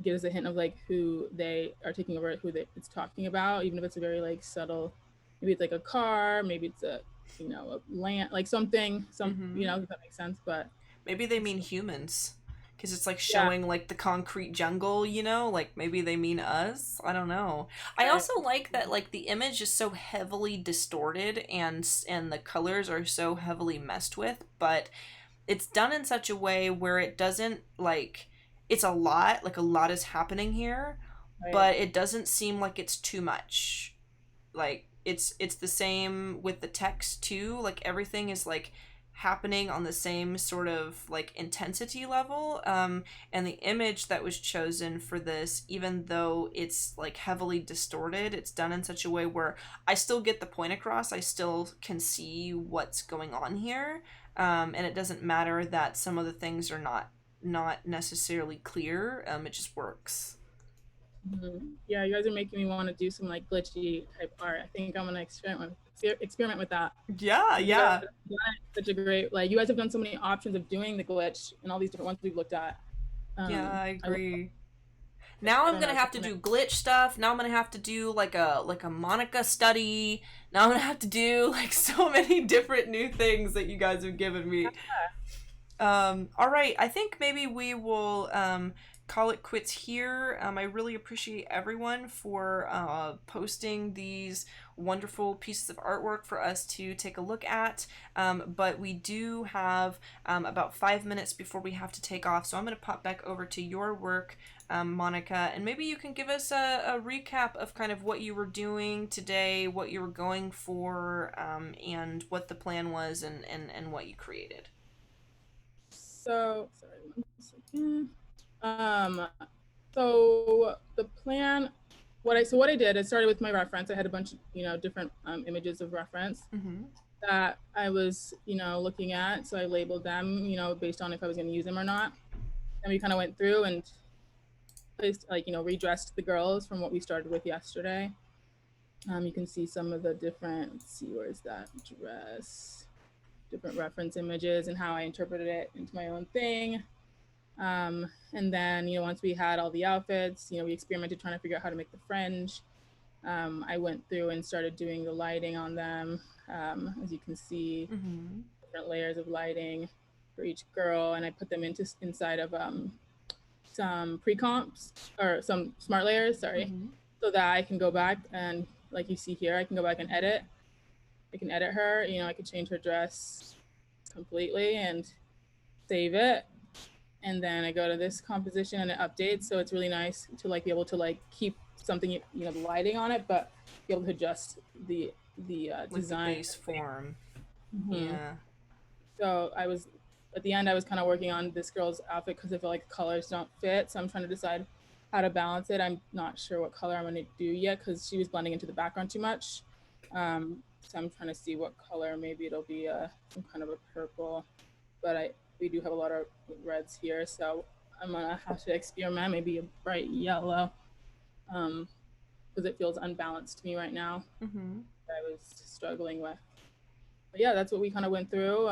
gives a hint of like who they are taking over, it's talking about, even if it's a very like subtle. Maybe it's like a car. Maybe it's a land, like something. Mm-hmm. If that makes sense. But Maybe they it's, mean humans. Because it's like yeah, showing like the concrete jungle, you know? Like maybe they mean us. I don't know. I right. also like that like the image is so heavily distorted and the colors are so heavily messed with, but it's done in such a way where it doesn't like it's a lot is happening here, Right. but it doesn't seem like it's too much. Like it's the same with the text too, like everything is like happening on the same sort of like intensity level, and the image that was chosen for this, even though it's like heavily distorted, it's done in such a way where I still get the point across, I still can see what's going on here, and it doesn't matter that some of the things are not necessarily clear, it just works. Yeah, you guys are making me want to do some like glitchy type art. I think I'm gonna experiment with that. Yeah, You guys yeah, have done such a great, like, you guys have done so many options of doing the glitch and all these different ones we've looked at. yeah, I I love agree. it. Now I I'm don't know. gonna have to do glitch stuff. Now I'm gonna have to do like a Monica study. Now I'm gonna have to do like so many different new things that you guys have given me. All right, I think maybe we will call it quits here. I really appreciate everyone for posting these wonderful pieces of artwork for us to take a look at. But we do have about 5 minutes before we have to take off, so I'm going to pop back over to your work, Monica, and maybe you can give us a recap of kind of what you were doing today, what you were going for, and what the plan was, and what you created. So sorry, 1 second. Um, so the plan, what I did, I started with my reference. I had a bunch of different images of reference Mm-hmm. that I was looking at. So I labeled them based on if I was going to use them or not. And we kind of went through and placed, like, redressed the girls from what we started with yesterday. You can see some of the different, let's see, where's that dress, different reference images and how I interpreted it into my own thing. And then, once we had all the outfits, we experimented trying to figure out how to make the fringe. I went through and started doing the lighting on them. As you can see, Mm-hmm. different layers of lighting for each girl, and I put them inside of some pre-comps, or some smart layers, sorry, Mm-hmm. so that I can go back and, like you see here, I can go back and edit. I can edit her. I could change her dress completely and save it. And then I go to this composition and it updates. So it's really nice to like be able to like keep something, the lighting on it, but be able to adjust the Like the design. base form. Mm-hmm. Yeah. So I was, at the end, I was kind of working on this girl's outfit because I feel like the colors don't fit. So I'm trying to decide how to balance it. I'm not sure what color I'm going to do yet because she was blending into the background too much. So I'm trying to see what color. Maybe it'll be some kind of a purple, but we do have a lot of reds here, so I'm gonna have to experiment. Maybe a bright yellow, because it feels unbalanced to me right now. Mm-hmm. I was struggling with. But yeah, that's what we kind of went through.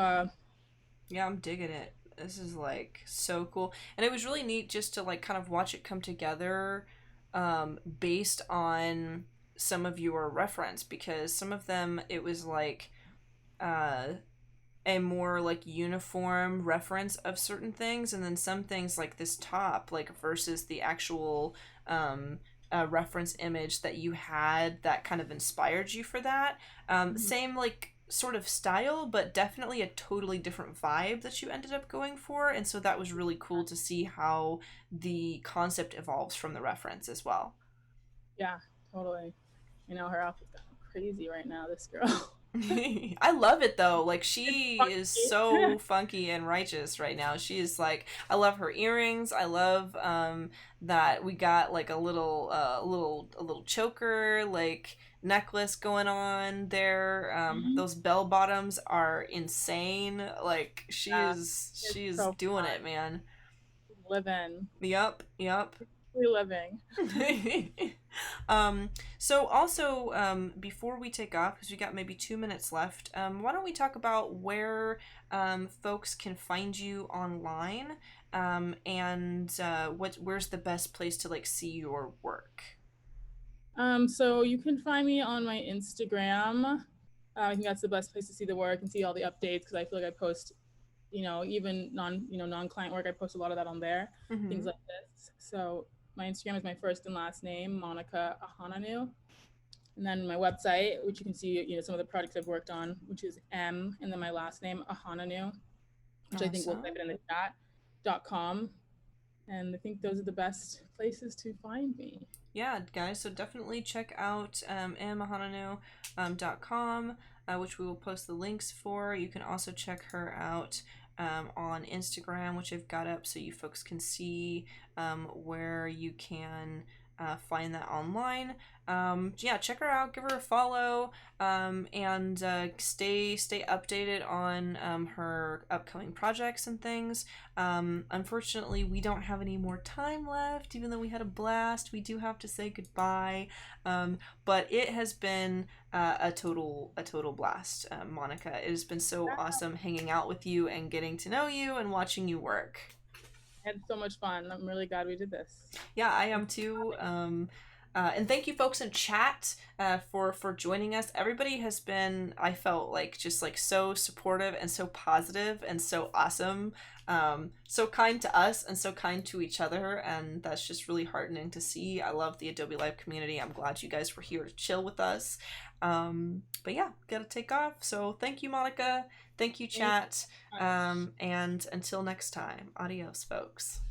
Yeah, I'm digging it. This is like so cool. And it was really neat just to like kind of watch it come together based on some of your reference, because some of them it was like uh a more like uniform reference of certain things, and then some things like this top like versus the actual reference image that you had that kind of inspired you for that. Same like sort of style, but definitely a totally different vibe that you ended up going for, and so that was really cool to see how the concept evolves from the reference as well. Yeah, totally. You know, her outfit's kind of crazy right now. This girl. I love it though. Like It's she is funky. so funky and righteous right now. She is like I love her earrings. I love that we got like a little choker like necklace going on there. Those bell bottoms are insane. Like she Yeah, is it's she is so doing fun. it, man. Living, Yep, yep. living. um, so also, before we take off, because we got maybe 2 minutes left, why don't we talk about where folks can find you online, and where's the best place to like see your work? So you can find me on my Instagram. I think that's the best place to see the work and see all the updates because I feel like I post, even non-client work. I post a lot of that on there, things Mm-hmm. like this. So my Instagram is my first and last name, Monica Ahanonu, and then my website, which you can see, some of the projects I've worked on, which is and then my last name Ahanonu, which I think we'll type Awesome. it in the chat.com. And I think those are the best places to find me. Yeah, guys, so definitely check out mhananu.com, which we will post the links for. You can also check her out on Instagram, which I've got up so you folks can see where you can find that online. Yeah, check her out, give her a follow, and stay updated on her upcoming projects and things. Unfortunately, we don't have any more time left. Even though we had a blast, we do have to say goodbye. But it has been a total blast, Monica. It has been so awesome hanging out with you and getting to know you and watching you work. I had so much fun. I'm really glad we did this. Yeah, I am too. And thank you, folks in chat, for joining us. Everybody has been, I felt like, just like so supportive and so positive and so awesome, so kind to us and so kind to each other, and that's just really heartening to see. I love the Adobe Live community. I'm glad you guys were here to chill with us. But yeah, gotta take off. So thank you, Monica. Thank you, Thank you chat. so much. And until next time, adios, folks.